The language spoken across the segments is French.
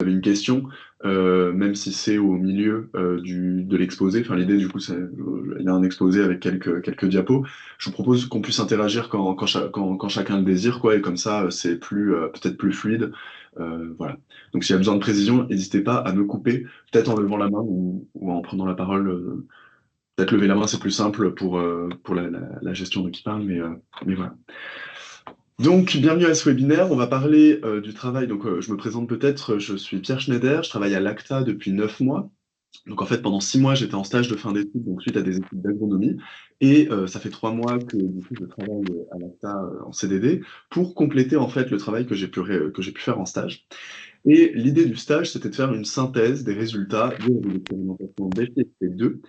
avez une question, même si c'est au milieu de l'exposé. Enfin, l'idée, du coup, c'est il y a un exposé avec quelques diapos. Je vous propose qu'on puisse interagir quand chacun le désire, quoi, et comme ça, c'est peut-être plus fluide. Voilà. Donc, s'il y a besoin de précision, n'hésitez pas à me couper, peut-être en levant la main ou en prenant la parole. Peut-être lever la main, c'est plus simple pour la gestion de qui parle, mais voilà. Donc, bienvenue à ce webinaire. On va parler du travail. Donc, je me présente peut-être. Je suis Pierre Schneider. Je travaille à l'ACTA depuis 9 mois. Donc, en fait, pendant 6 mois, j'étais en stage de fin d'études, donc suite à des études d'agronomie. Et ça fait 3 mois que du coup, je travaille à l'ACTA en CDD pour compléter en fait le travail que j'ai pu faire en stage. Et l'idée du stage, c'était de faire une synthèse des résultats de l'expérimentation BFP2.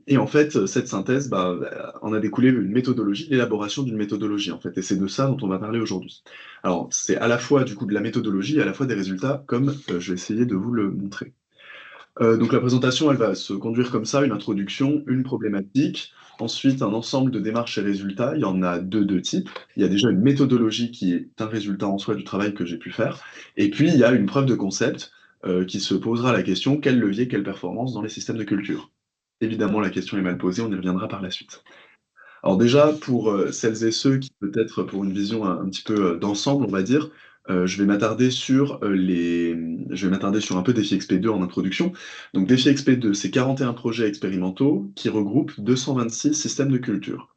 Et en fait, cette synthèse en a découlé une méthodologie, l'élaboration d'une méthodologie, en fait. Et c'est de ça dont on va parler aujourd'hui. Alors, c'est à la fois du coup de la méthodologie et à la fois des résultats, comme je vais essayer de vous le montrer. Donc la présentation, elle va se conduire comme ça, une introduction, une problématique, ensuite un ensemble de démarches et résultats. Il y en a deux types. Il y a déjà une méthodologie qui est un résultat en soi du travail que j'ai pu faire. Et puis, il y a une preuve de concept qui se posera la question, quel levier, quelle performance dans les systèmes de culture? Évidemment, la question est mal posée, on y reviendra par la suite. Alors déjà, pour celles et ceux qui peut-être pour une vision un petit peu d'ensemble, on va dire, je vais m'attarder sur je vais m'attarder sur un peu Défi XP2 en introduction. Donc Défi XP2, c'est 41 projets expérimentaux qui regroupent 226 systèmes de culture.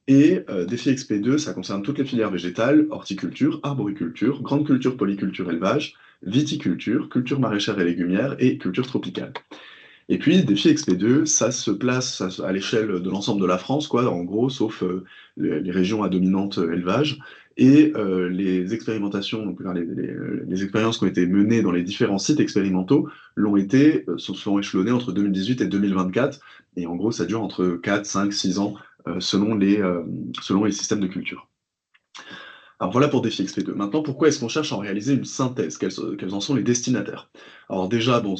Et Défi XP2, ça concerne toutes les filières végétales, horticulture, arboriculture, grande culture, polyculture, élevage, viticulture, culture maraîchère et légumière et culture tropicale. Et puis, Défi XP2, ça se place à l'échelle de l'ensemble de la France, quoi, en gros, sauf les régions à dominante élevage. Et les expérimentations, donc les expériences qui ont été menées dans les différents sites expérimentaux se sont échelonnées entre 2018 et 2024. Et en gros, ça dure entre 4, 5, 6 ans selon les systèmes de culture. Alors voilà pour Défi XP2. Maintenant, pourquoi est-ce qu'on cherche à en réaliser une synthèse? Quels en sont les destinataires? Alors déjà, bon,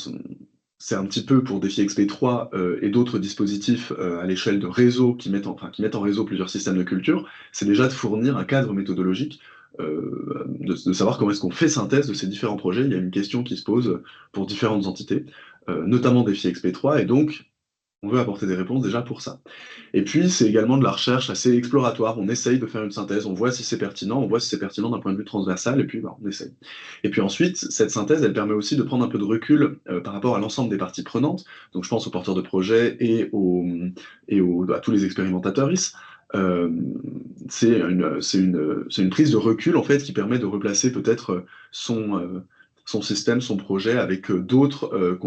c'est un petit peu pour Défi XP3 et d'autres dispositifs à l'échelle de réseaux qui mettent en réseau plusieurs systèmes de culture, c'est déjà de fournir un cadre méthodologique, de savoir comment est-ce qu'on fait synthèse de ces différents projets. Il y a une question qui se pose pour différentes entités, notamment Défi XP3, et donc on veut apporter des réponses déjà pour ça. Et puis, c'est également de la recherche assez exploratoire. On essaye de faire une synthèse, on voit si c'est pertinent, on voit si c'est pertinent d'un point de vue transversal, et puis on essaye. Et puis ensuite, cette synthèse, elle permet aussi de prendre un peu de recul par rapport à l'ensemble des parties prenantes. Donc je pense aux porteurs de projets à tous les expérimentateurs. Euh, c'est une prise de recul en fait qui permet de replacer peut-être son système, son projet avec d'autres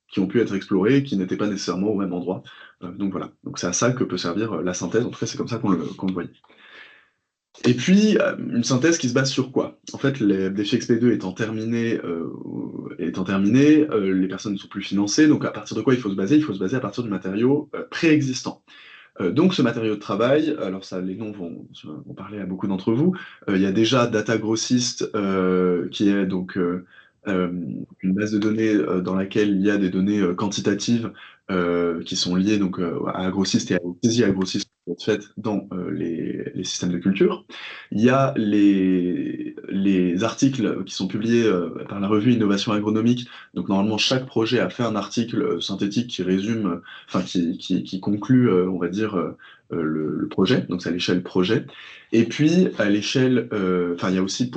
qui ont pu être explorés, qui n'étaient pas nécessairement au même endroit. Donc voilà, donc c'est à ça que peut servir la synthèse, en tout cas c'est comme ça qu'on le voyait. Et puis, une synthèse qui se base sur quoi? En fait, les défis XP2 étant terminés, les personnes ne sont plus financées, donc à partir de quoi il faut se baser? Il faut se baser à partir du matériau préexistant. Donc ce matériau de travail, alors ça, les noms vont parler à beaucoup d'entre vous. Il y a déjà Data Grossist, qui est donc euh, une base de données dans laquelle il y a des données quantitatives qui sont liées donc à Grossist et à la saisie à Grossist qui sont faites dans les systèmes de culture. Il y a les articles qui sont publiés par la revue Innovation Agronomique. Donc normalement chaque projet a fait un article synthétique qui résume enfin qui conclut, on va dire, le projet, donc c'est à l'échelle projet. Et puis à l'échelle, enfin il y a aussi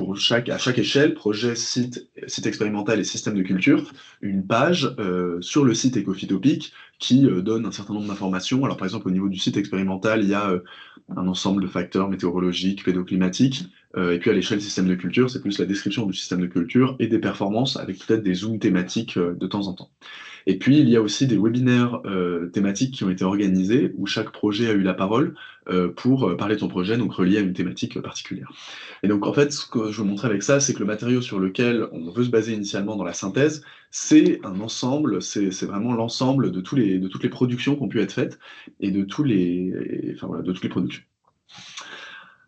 à chaque échelle, projet, site expérimental et système de culture, une page sur le site Ecophytopic qui donne un certain nombre d'informations. Alors par exemple au niveau du site expérimental, il y a un ensemble de facteurs météorologiques, pédoclimatiques. Et puis à l'échelle système de culture, c'est plus la description du système de culture et des performances avec peut-être des zooms thématiques de temps en temps. Et puis, il y a aussi des webinaires thématiques qui ont été organisés où chaque projet a eu la parole pour parler de son projet, donc relié à une thématique particulière. Et donc, en fait, ce que je veux montrer avec ça, c'est que le matériau sur lequel on veut se baser initialement dans la synthèse, c'est un ensemble, c'est vraiment l'ensemble de toutes les productions qui ont pu être faites et enfin, voilà, de toutes les productions.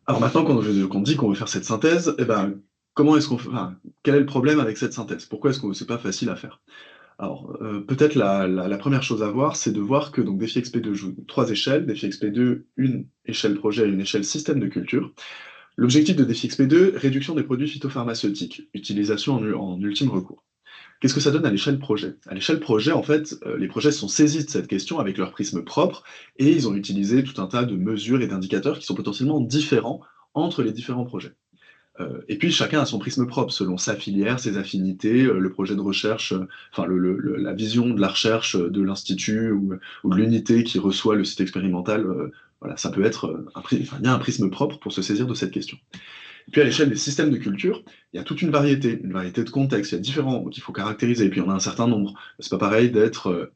Alors maintenant qu'on dit qu'on veut faire cette synthèse, eh ben, comment est-ce qu'on fait, enfin, quel est le problème avec cette synthèse? Pourquoi est-ce que c'est pas facile à faire? Alors, peut-être la première chose à voir, c'est de voir que donc Défi XP2 joue 3 échelles. Défi XP2, une échelle projet et une échelle système de culture. L'objectif de Défi XP2, réduction des produits phytopharmaceutiques, utilisation en ultime recours. Qu'est-ce que ça donne à l'échelle projet? À l'échelle projet, en fait, les projets se sont saisis de cette question avec leur prisme propre et ils ont utilisé tout un tas de mesures et d'indicateurs qui sont potentiellement différents entre les différents projets. Et puis chacun a son prisme propre selon sa filière, ses affinités, le projet de recherche, enfin la vision de la recherche de l'institut ou de l'unité qui reçoit le site expérimental, voilà, ça peut être enfin, il y a un prisme propre pour se saisir de cette question. Et puis à l'échelle des systèmes de culture, il y a toute une variété de contextes, il y a différents qu'il faut caractériser, et puis il y en a un certain nombre. C'est pas pareil d'être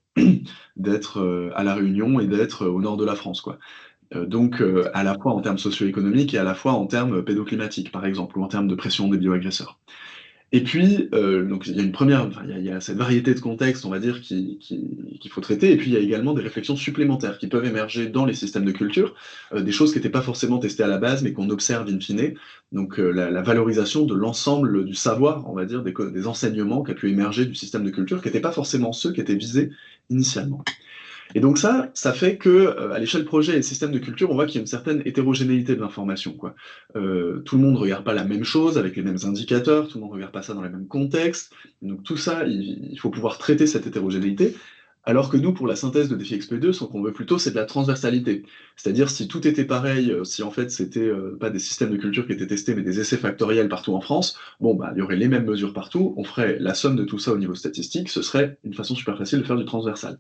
à La Réunion et d'être au nord de la France, quoi. Donc, à la fois en termes socio-économiques et à la fois en termes pédoclimatiques, par exemple, ou en termes de pression des bioagresseurs. Et puis, donc il y a une première, enfin, il y a cette variété de contextes, on va dire, qu'il faut traiter, et puis il y a également des réflexions supplémentaires qui peuvent émerger dans les systèmes de culture, des choses qui n'étaient pas forcément testées à la base, mais qu'on observe in fine. Donc, la valorisation de l'ensemble du savoir, on va dire, des enseignements qui a pu émerger du système de culture, qui n'étaient pas forcément ceux qui étaient visés initialement. Et donc ça fait que, à l'échelle projet et système de culture, on voit qu'il y a une certaine hétérogénéité de l'information, quoi. Tout le monde ne regarde pas la même chose avec les mêmes indicateurs, tout le monde ne regarde pas ça dans les mêmes contextes. Donc tout ça, il faut pouvoir traiter cette hétérogénéité. Alors que nous, pour la synthèse de Défi XP2, ce qu'on veut plutôt, c'est de la transversalité. C'est-à-dire si tout était pareil, si en fait c'était pas des systèmes de culture qui étaient testés, mais des essais factoriels partout en France, bon bah il y aurait les mêmes mesures partout, on ferait la somme de tout ça au niveau statistique, ce serait une façon super facile de faire du transversal.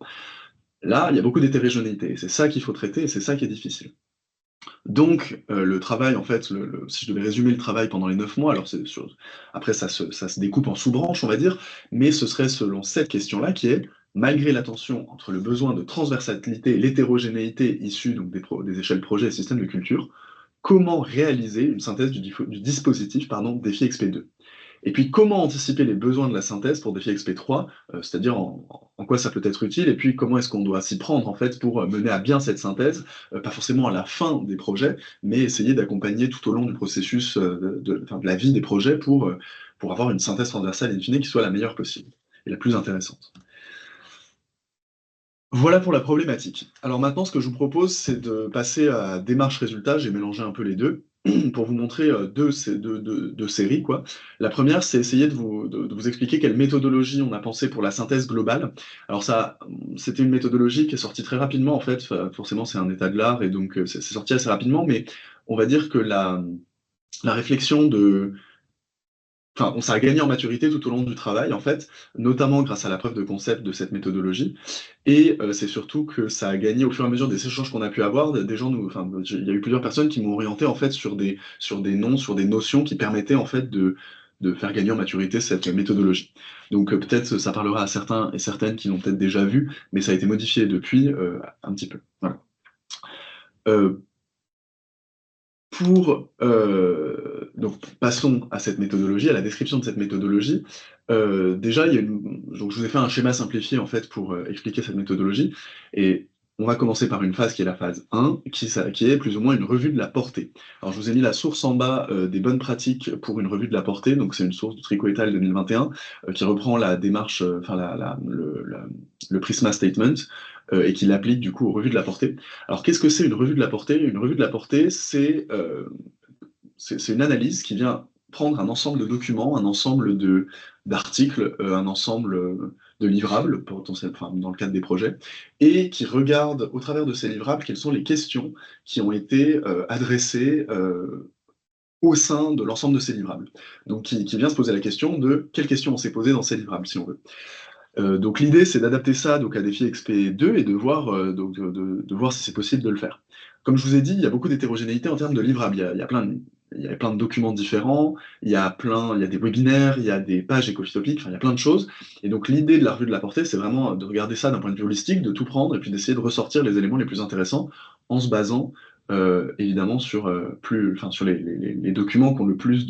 Là, il y a beaucoup d'hétérogénéité, et c'est ça qu'il faut traiter, et c'est ça qui est difficile. Donc, le travail, en fait, si je devais résumer le travail pendant les 9 mois, alors après ça se découpe en sous-branches, on va dire, mais ce serait selon cette question-là qui est, malgré la tension entre le besoin de transversalité et l'hétérogénéité issue donc des échelles projets et systèmes de culture, comment réaliser une synthèse du dispositif Défi XP2? Et puis, comment anticiper les besoins de la synthèse pour Défi XP3, c'est-à-dire en quoi ça peut être utile, et puis comment est-ce qu'on doit s'y prendre en fait pour mener à bien cette synthèse, pas forcément à la fin des projets, mais essayer d'accompagner tout au long du processus enfin, de la vie des projets pour avoir une synthèse transversale in fine qui soit la meilleure possible et la plus intéressante. Voilà pour la problématique. Alors maintenant, ce que je vous propose, c'est de passer à démarche résultat. J'ai mélangé un peu les deux pour vous montrer deux séries, quoi. La première, c'est essayer de vous expliquer quelle méthodologie on a pensé pour la synthèse globale. Alors ça, c'était une méthodologie qui est sortie très rapidement, en fait. Forcément, c'est un état de l'art, et donc c'est sorti assez rapidement, mais on va dire que la réflexion Enfin, ça a gagné en maturité tout au long du travail, en fait, notamment grâce à la preuve de concept de cette méthodologie. Et c'est surtout que ça a gagné au fur et à mesure des échanges qu'on a pu avoir, des gens enfin, il y a eu plusieurs personnes qui m'ont orienté en fait sur des noms, sur des notions qui permettaient en fait de faire gagner en maturité cette méthodologie. Donc peut-être ça parlera à certains et certaines qui l'ont peut-être déjà vu, mais ça a été modifié depuis un petit peu. Voilà. Euh, donc passons à cette méthodologie, à la description de cette méthodologie. Déjà, donc je vous ai fait un schéma simplifié en fait pour expliquer cette méthodologie, et on va commencer par une phase qui est la phase 1, qui est plus ou moins une revue de la portée. Alors je vous ai mis la source en bas des bonnes pratiques pour une revue de la portée, donc c'est une source de Trico et al. 2021 qui reprend la démarche, enfin le Prisma Statement, et qui l'applique du coup aux revues de la portée. Alors, qu'est-ce que c'est une revue de la portée? Une revue de la portée, c'est une analyse qui vient prendre un ensemble de documents, un ensemble d'articles, un ensemble de livrables, enfin, dans le cadre des projets, et qui regarde au travers de ces livrables quelles sont les questions qui ont été adressées au sein de l'ensemble de ces livrables. Donc, qui vient se poser la question de quelles questions on s'est posées dans ces livrables, si on veut. Donc l'idée, c'est d'adapter ça donc, à Défi XP2 et de voir, de voir si c'est possible de le faire. Comme je vous ai dit, il y a beaucoup d'hétérogénéité en termes de livrables. Il y a plein de documents différents, il y a des webinaires, il y a des pages éco-topiques, enfin, il y a plein de choses. Et donc l'idée de la revue de la portée, c'est vraiment de regarder ça d'un point de vue holistique, de tout prendre et puis d'essayer de ressortir les éléments les plus intéressants en se basant évidemment sur les documents qui ont le plus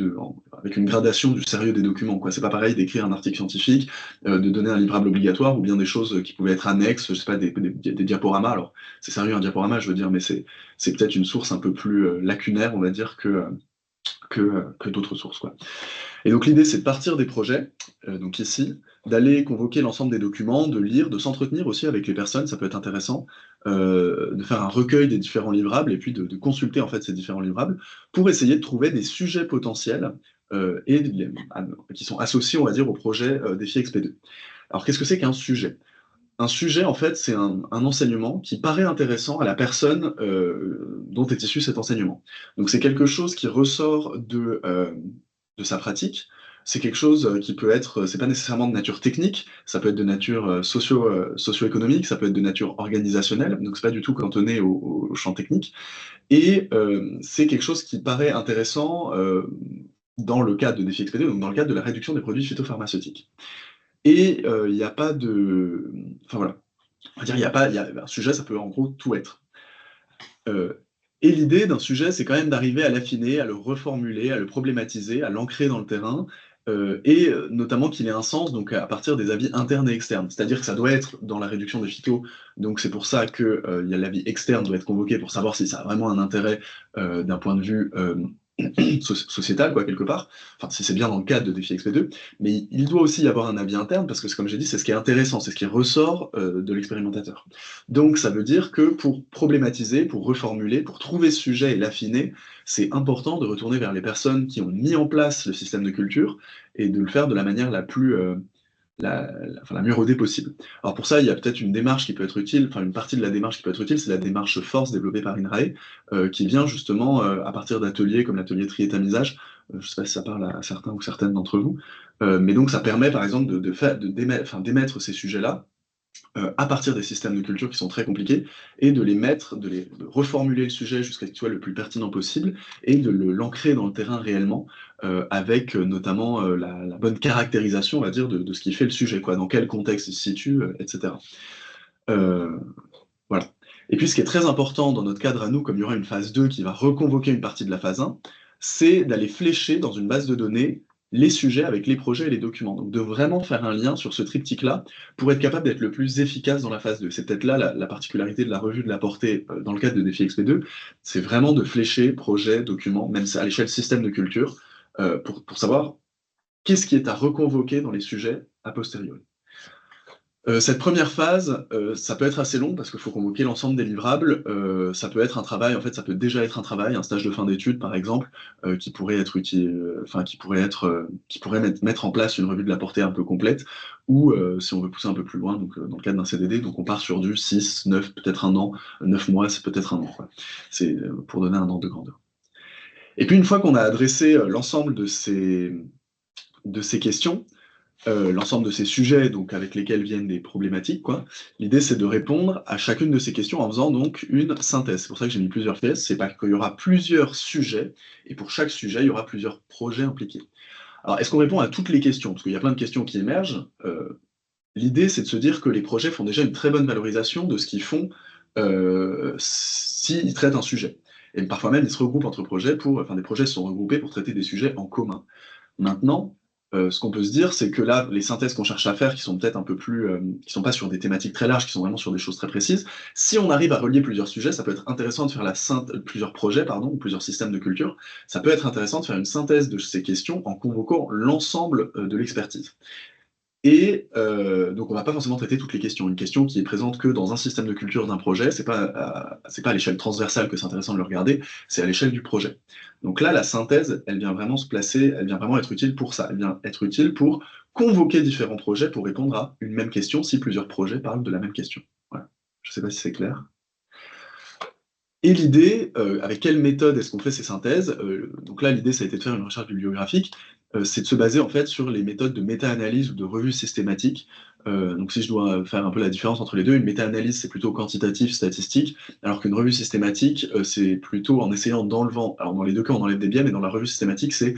avec une gradation du sérieux des documents, quoi. C'est pas pareil d'écrire un article scientifique, de donner un livrable obligatoire, ou bien des choses qui pouvaient être annexes, je sais pas, des diaporamas. Alors, c'est sérieux un diaporama, je veux dire, mais c'est peut-être une source un peu plus lacunaire, on va dire, que d'autres sources, quoi. Et donc l'idée, c'est de partir des projets, donc ici, d'aller convoquer l'ensemble des documents, de lire, de s'entretenir aussi avec les personnes, ça peut être intéressant, de faire un recueil des différents livrables et puis de consulter en fait ces différents livrables pour essayer de trouver des sujets potentiels qui sont associés, on va dire, au projet Défi XP2. Alors qu'est-ce que c'est qu'un sujet? Un sujet, en fait, c'est un enseignement qui paraît intéressant à la personne dont est issu cet enseignement. Donc c'est quelque chose qui ressort de sa pratique. C'est quelque chose qui peut être, c'est pas nécessairement de nature technique, ça peut être de nature socio-économique, ça peut être de nature organisationnelle, donc c'est pas du tout cantonné au champ technique. Et c'est quelque chose qui paraît intéressant dans le cadre de Défi Expédé, donc dans le cadre de la réduction des produits phytopharmaceutiques. Et il n'y a pas de... Enfin voilà, on va dire, il y a pas, il y a, un sujet, ça peut en gros tout être. Et l'idée d'un sujet, c'est quand même d'arriver à l'affiner, à le reformuler, à le problématiser, à l'ancrer dans le terrain, et notamment qu'il ait un sens, donc à partir des avis internes et externes. C'est-à-dire que ça doit être dans la réduction des phytos, donc c'est pour ça que l'avis externe doit être convoqué pour savoir si ça a vraiment un intérêt d'un point de vue sociétal, quoi, quelque part. Enfin, si c'est bien dans le cadre de Défi XP2, mais il doit aussi y avoir un avis interne, parce que, comme j'ai dit, c'est ce qui est intéressant, c'est ce qui ressort de l'expérimentateur. Donc, ça veut dire que pour problématiser, pour reformuler, pour trouver ce sujet et l'affiner, c'est important de retourner vers les personnes qui ont mis en place le système de culture et de le faire de la manière la plus enfin, la mieux rodée possible. Alors pour ça, il y a peut-être une démarche qui peut être utile, enfin une partie de la démarche qui peut être utile, c'est la démarche force développée par INRAE, qui vient justement à partir d'ateliers comme l'atelier tri et tamisage. Je ne sais pas si ça parle à certains ou certaines d'entre vous, mais donc ça permet par exemple d'émettre ces sujets-là à partir des systèmes de culture qui sont très compliqués, et de les mettre, de reformuler le sujet jusqu'à ce qu'il soit le plus pertinent possible, et de l'ancrer dans le terrain réellement, avec notamment la bonne caractérisation, on va dire, de ce qui fait le sujet, quoi, dans quel contexte il se situe, etc. Euh, voilà. Et puis ce qui est très important dans notre cadre à nous, comme il y aura une phase 2 qui va reconvoquer une partie de la phase 1, c'est d'aller flécher dans une base de données les sujets avec les projets et les documents. Donc de vraiment faire un lien sur ce triptyque-là pour être capable d'être le plus efficace dans la phase 2. C'est peut-être là la particularité de la revue de la portée dans le cadre de Défi XP2, c'est vraiment de flécher projet, document, même à l'échelle système de culture, pour savoir qu'est-ce qui est à reconvoquer dans les sujets a posteriori. Cette première phase, ça peut être assez long parce qu'il faut convoquer l'ensemble des livrables. Ça peut être un travail, en fait, ça peut déjà être un travail, un stage de fin d'études, par exemple, qui pourrait être utile, enfin, qui pourrait mettre en place une revue de la portée un peu complète, ou si on veut pousser un peu plus loin, donc dans le cadre d'un CDD, donc on part sur du 6, 9, peut-être un an, 9 mois, c'est peut-être un an, quoi. C'est pour donner un ordre de grandeur. Et puis une fois qu'on a adressé l'ensemble de ces questions, l'ensemble de ces sujets donc, avec lesquels viennent des problématiques, quoi. L'idée, c'est de répondre à chacune de ces questions en faisant donc une synthèse. C'est pour ça que j'ai mis plusieurs pièces. C'est pas qu'il y aura plusieurs sujets, et pour chaque sujet, il y aura plusieurs projets impliqués. Alors, est-ce qu'on répond à toutes les questions? Parce qu'il y a plein de questions qui émergent. L'idée, c'est de se dire que les projets font déjà une très bonne valorisation de ce qu'ils font s'ils traitent un sujet. Et parfois même, ils se regroupent entre projets enfin, des projets se sont regroupés pour traiter des sujets en commun. Maintenant, ce qu'on peut se dire, c'est que là, les synthèses qu'on cherche à faire, qui sont peut-être un peu plus, qui sont pas sur des thématiques très larges, qui sont vraiment sur des choses très précises, si on arrive à relier plusieurs sujets, ça peut être intéressant de faire plusieurs projets, pardon, ou plusieurs systèmes de culture. Ça peut être intéressant de faire une synthèse de ces questions en convoquant l'ensemble de l'expertise. Et donc on va pas forcément traiter toutes les questions. Une question qui est présente que dans un système de culture d'un projet, c'est pas à l'échelle transversale que c'est intéressant de le regarder, c'est à l'échelle du projet. Donc là, la synthèse, elle vient vraiment se placer, elle vient vraiment être utile pour ça. Elle vient être utile pour convoquer différents projets pour répondre à une même question si plusieurs projets parlent de la même question. Voilà. Je sais pas si c'est clair. Et l'idée, avec quelle méthode est-ce qu'on fait ces synthèses? Donc là, l'idée, ça a été de faire une recherche bibliographique, c'est de se baser en fait sur les méthodes de méta-analyse ou de revue systématique. Donc si je dois faire un peu la différence entre les deux, une méta-analyse, c'est plutôt quantitatif, statistique, alors qu'une revue systématique, c'est plutôt en essayant d'enlevant, alors dans les deux cas, on enlève des biais, mais dans la revue systématique, c'est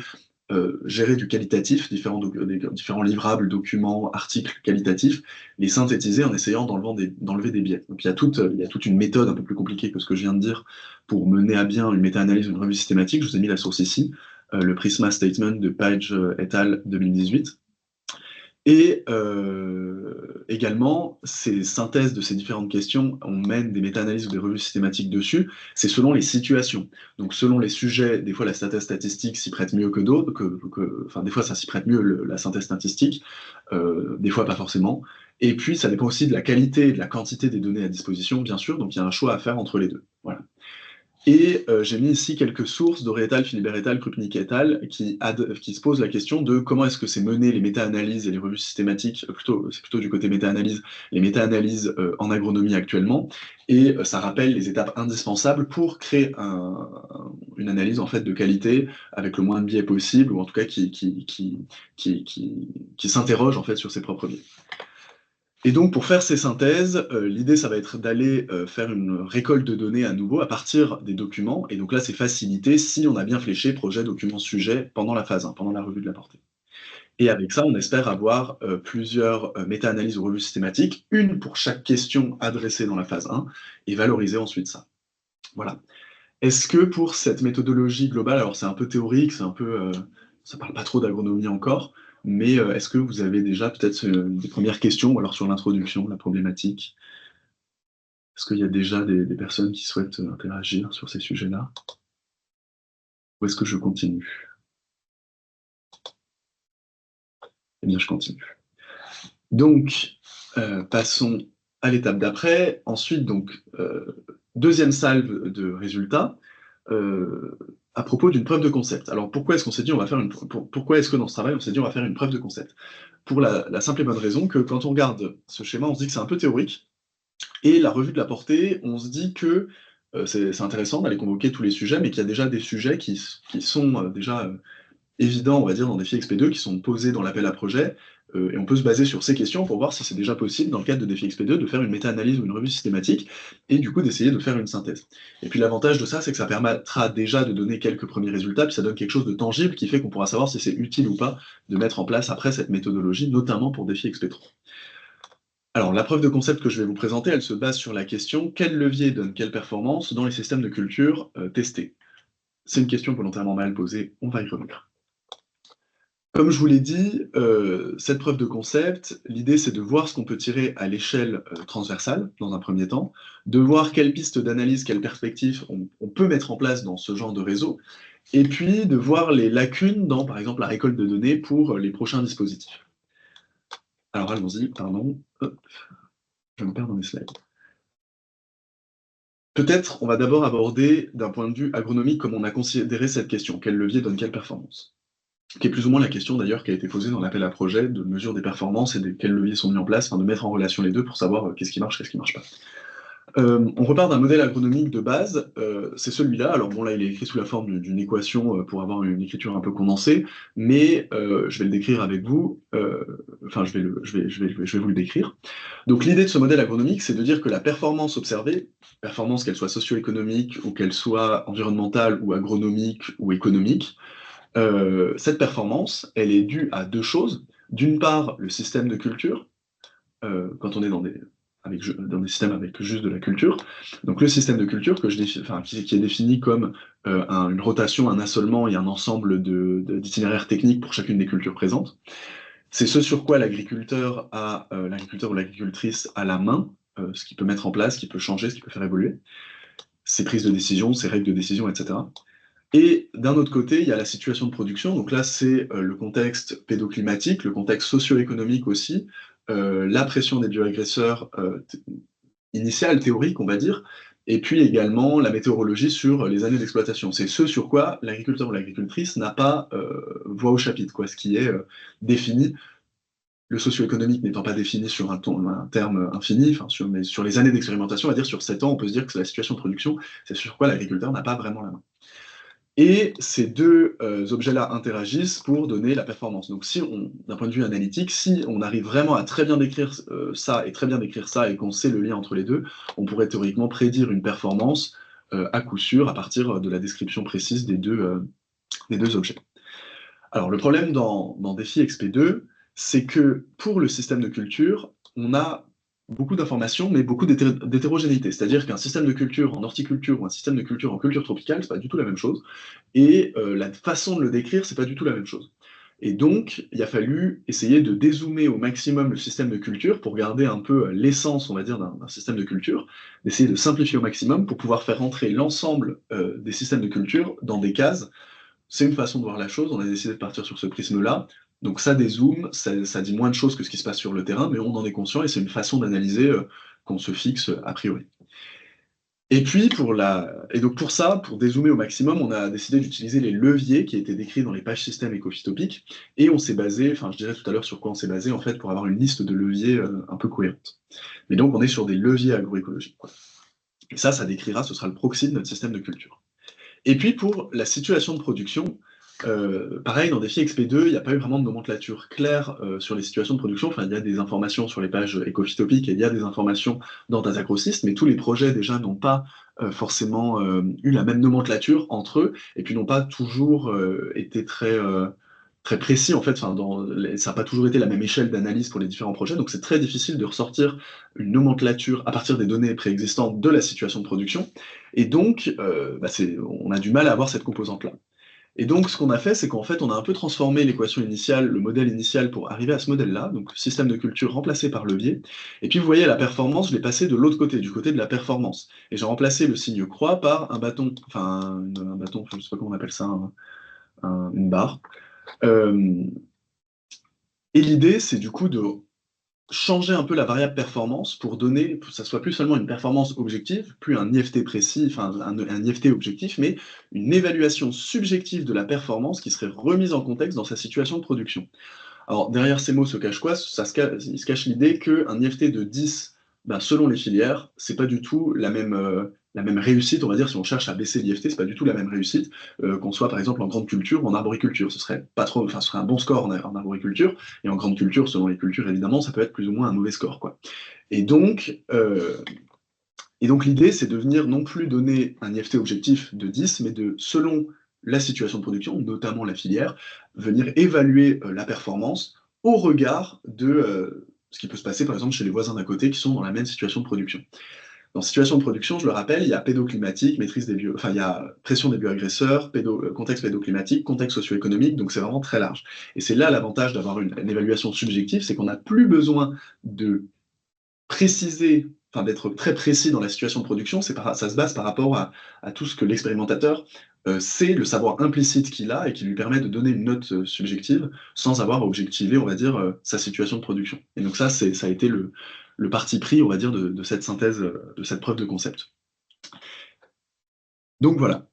gérer du qualitatif, différents livrables, documents, articles qualitatifs, les synthétiser en essayant d'enlever des biais. Donc il y a toute une méthode un peu plus compliquée que ce que je viens de dire pour mener à bien une méta-analyse ou une revue systématique. Je vous ai mis la source ici, le Prisma Statement de Page et al. 2018. Et également, ces synthèses de ces différentes questions, on mène des méta-analyses ou des revues systématiques dessus, c'est selon les situations. Donc selon les sujets, des fois la synthèse statistique s'y prête mieux que d'autres, enfin des fois ça s'y prête mieux la synthèse statistique, des fois pas forcément. Et puis ça dépend aussi de la qualité et de la quantité des données à disposition, bien sûr, donc il y a un choix à faire entre les deux. Voilà. Et j'ai mis ici quelques sources, Doré et al., Philibert et al., Krupnik et al., qui se posent la question de comment est-ce que c'est mené les méta-analyses et les revues systématiques, c'est plutôt du côté méta-analyse, les méta-analyses en agronomie actuellement, et ça rappelle les étapes indispensables pour créer une analyse en fait de qualité avec le moins de biais possible, ou en tout cas qui s'interroge en fait sur ses propres biais. Et donc, pour faire ces synthèses, l'idée, ça va être d'aller faire une récolte de données à nouveau à partir des documents. Et donc là, c'est facilité si on a bien fléché projet, document, sujet pendant la phase 1, pendant la revue de la portée. Et avec ça, on espère avoir plusieurs méta-analyses ou revues systématiques, une pour chaque question adressée dans la phase 1, et valoriser ensuite ça. Voilà. Est-ce que pour cette méthodologie globale, alors c'est un peu théorique, ça parle pas trop d'agronomie encore, mais est-ce que vous avez déjà peut-être des premières questions, ou alors sur l'introduction, la problématique? Est-ce qu'il y a déjà des personnes qui souhaitent interagir sur ces sujets-là? Ou est-ce que je continue? Eh bien, je continue. Donc, passons à l'étape d'après. Ensuite, donc, deuxième salve de résultats, à propos d'une preuve de concept. Alors, pourquoi est-ce qu'on s'est dit on va faire pourquoi est-ce que dans ce travail, on s'est dit on va faire une preuve de concept? Pour la simple et bonne raison que quand on regarde ce schéma, on se dit que c'est un peu théorique, et la revue de la portée, on se dit que c'est intéressant d'aller convoquer tous les sujets, mais qu'il y a déjà des sujets qui sont déjà évidents, on va dire, dans Défi XP2, qui sont posés dans l'appel à projet, et on peut se baser sur ces questions pour voir si c'est déjà possible, dans le cadre de Défi XP2, de faire une méta-analyse ou une revue systématique, et du coup d'essayer de faire une synthèse. Et puis l'avantage de ça, c'est que ça permettra déjà de donner quelques premiers résultats, puis ça donne quelque chose de tangible qui fait qu'on pourra savoir si c'est utile ou pas de mettre en place après cette méthodologie, notamment pour Défi XP3. Alors, la preuve de concept que je vais vous présenter, elle se base sur la question: quel levier donne quelle performance dans les systèmes de culture testés? C'est une question volontairement mal posée, on va y revenir. Comme je vous l'ai dit, cette preuve de concept, l'idée c'est de voir ce qu'on peut tirer à l'échelle transversale, dans un premier temps, de voir quelles pistes d'analyse, quelles perspectives on peut mettre en place dans ce genre de réseau, et puis de voir les lacunes dans, par exemple, la récolte de données pour les prochains dispositifs. Alors allons-y, pardon, hop, je me perds dans mes slides. Peut-être, on va d'abord aborder d'un point de vue agronomique comment on a considéré cette question, quel levier donne quelle performance? Qui est plus ou moins la question d'ailleurs qui a été posée dans l'appel à projet de mesure des performances et de quels leviers sont mis en place, enfin de mettre en relation les deux pour savoir qu'est-ce qui marche pas. On repart d'un modèle agronomique de base, c'est celui-là. Alors bon, là, il est écrit sous la forme d'une équation pour avoir une écriture un peu condensée, mais je vais le décrire avec vous. Enfin, je vais vous le décrire. Donc, l'idée de ce modèle agronomique, c'est de dire que la performance observée, performance qu'elle soit socio-économique ou qu'elle soit environnementale ou agronomique ou économique, cette performance, elle est due à deux choses. D'une part, le système de culture, quand on est dans des systèmes avec juste de la culture. Donc le système de culture qui est défini comme une rotation, un assolement et un ensemble d'itinéraires techniques pour chacune des cultures présentes. C'est ce sur quoi l'agriculteur ou l'agricultrice a la main, ce qu'il peut mettre en place, ce qu'il peut changer, ce qu'il peut faire évoluer, ses prises de décision, ses règles de décision, etc. Et d'un autre côté, il y a la situation de production. Donc là, c'est le contexte pédoclimatique, le contexte socio-économique aussi, la pression des bioagresseurs initiale, théorique, on va dire, et puis également la météorologie sur les années d'exploitation. C'est ce sur quoi l'agriculteur ou l'agricultrice n'a pas voix au chapitre, quoi, ce qui est défini, le socio-économique n'étant pas défini sur un terme infini, enfin mais sur les années d'expérimentation, on va dire sur 7 ans, on peut se dire que c'est la situation de production, c'est sur quoi l'agriculteur n'a pas vraiment la main. Et ces deux objets-là interagissent pour donner la performance. Donc d'un point de vue analytique, si on arrive vraiment à très bien décrire ça et très bien décrire ça et qu'on sait le lien entre les deux, on pourrait théoriquement prédire une performance à coup sûr à partir de la description précise des deux objets. Alors le problème dans Défi XP2, c'est que pour le système de culture, on a beaucoup d'informations, mais beaucoup d'hétérogénéité. C'est-à-dire qu'un système de culture en horticulture ou un système de culture en culture tropicale, c'est pas du tout la même chose. Et la façon de le décrire, c'est pas du tout la même chose. Et donc, il a fallu essayer de dézoomer au maximum le système de culture pour garder un peu l'essence, on va dire, d'un système de culture, d'essayer de simplifier au maximum pour pouvoir faire entrer l'ensemble des systèmes de culture dans des cases. C'est une façon de voir la chose, on a décidé de partir sur ce prisme-là. Donc ça dézoome, ça dit moins de choses que ce qui se passe sur le terrain, mais on en est conscient et c'est une façon d'analyser qu'on se fixe a priori. Et puis et donc pour ça, pour dézoomer au maximum, on a décidé d'utiliser les leviers qui étaient décrits dans les pages système et Coffee Topic, et on s'est basé, enfin je dirais tout à l'heure sur quoi on s'est basé en fait pour avoir une liste de leviers un peu cohérente. Mais donc on est sur des leviers agroécologiques, quoi. Et ça décrira, ce sera le proxy de notre système de culture. Et puis pour la situation de production, pareil, dans Défi XP2, il n'y a pas eu vraiment de nomenclature claire sur les situations de production. Enfin, il y a des informations sur les pages Ecofitopic et il y a des informations dans DataGrossist, mais tous les projets déjà n'ont pas forcément eu la même nomenclature entre eux, et puis n'ont pas toujours été très précis en fait. Enfin, ça n'a pas toujours été la même échelle d'analyse pour les différents projets, donc c'est très difficile de ressortir une nomenclature à partir des données préexistantes de la situation de production. Et donc, on a du mal à avoir cette composante-là. Et donc, ce qu'on a fait, c'est qu'en fait, on a un peu transformé l'équation initiale, le modèle initial, pour arriver à ce modèle-là, donc système de culture remplacé par levier. Et puis, vous voyez, la performance, je l'ai passé de l'autre côté, du côté de la performance. Et j'ai remplacé le signe croix par un bâton, enfin, un bâton, je ne sais pas comment on appelle ça, une barre. Et l'idée, c'est du coup de changer un peu la variable performance pour donner, que ça soit plus seulement une performance objective, plus un IFT précis, enfin un IFT objectif, mais une évaluation subjective de la performance qui serait remise en contexte dans sa situation de production. Alors derrière ces mots se cache quoi? Il se cache l'idée qu'un IFT de 10, ben, selon les filières, c'est pas du tout la même réussite, on va dire, si on cherche à baisser l'IFT, c'est pas du tout la même réussite qu'on soit par exemple en grande culture ou en arboriculture. Ce serait pas trop, enfin, ce serait un bon score en arboriculture, et en grande culture, selon les cultures, évidemment, ça peut être plus ou moins un mauvais score, quoi. Et donc, l'idée, c'est de venir non plus donner un IFT objectif de 10, mais de, selon la situation de production, notamment la filière, venir évaluer la performance au regard de ce qui peut se passer, par exemple, chez les voisins d'à côté qui sont dans la même situation de production. Dans situation de production, je le rappelle, il y a pédoclimatique, enfin, il y a pression des bioagresseurs, contexte pédoclimatique, contexte socio-économique, donc c'est vraiment très large. Et c'est là l'avantage d'avoir une évaluation subjective, c'est qu'on n'a plus besoin de préciser, enfin d'être très précis dans la situation de production, ça se base par rapport à tout ce que l'expérimentateur sait, le savoir implicite qu'il a et qui lui permet de donner une note subjective sans avoir à objectiver, on va dire, sa situation de production. Et donc ça a été le parti pris, on va dire, de cette synthèse, de cette preuve de concept. Donc voilà.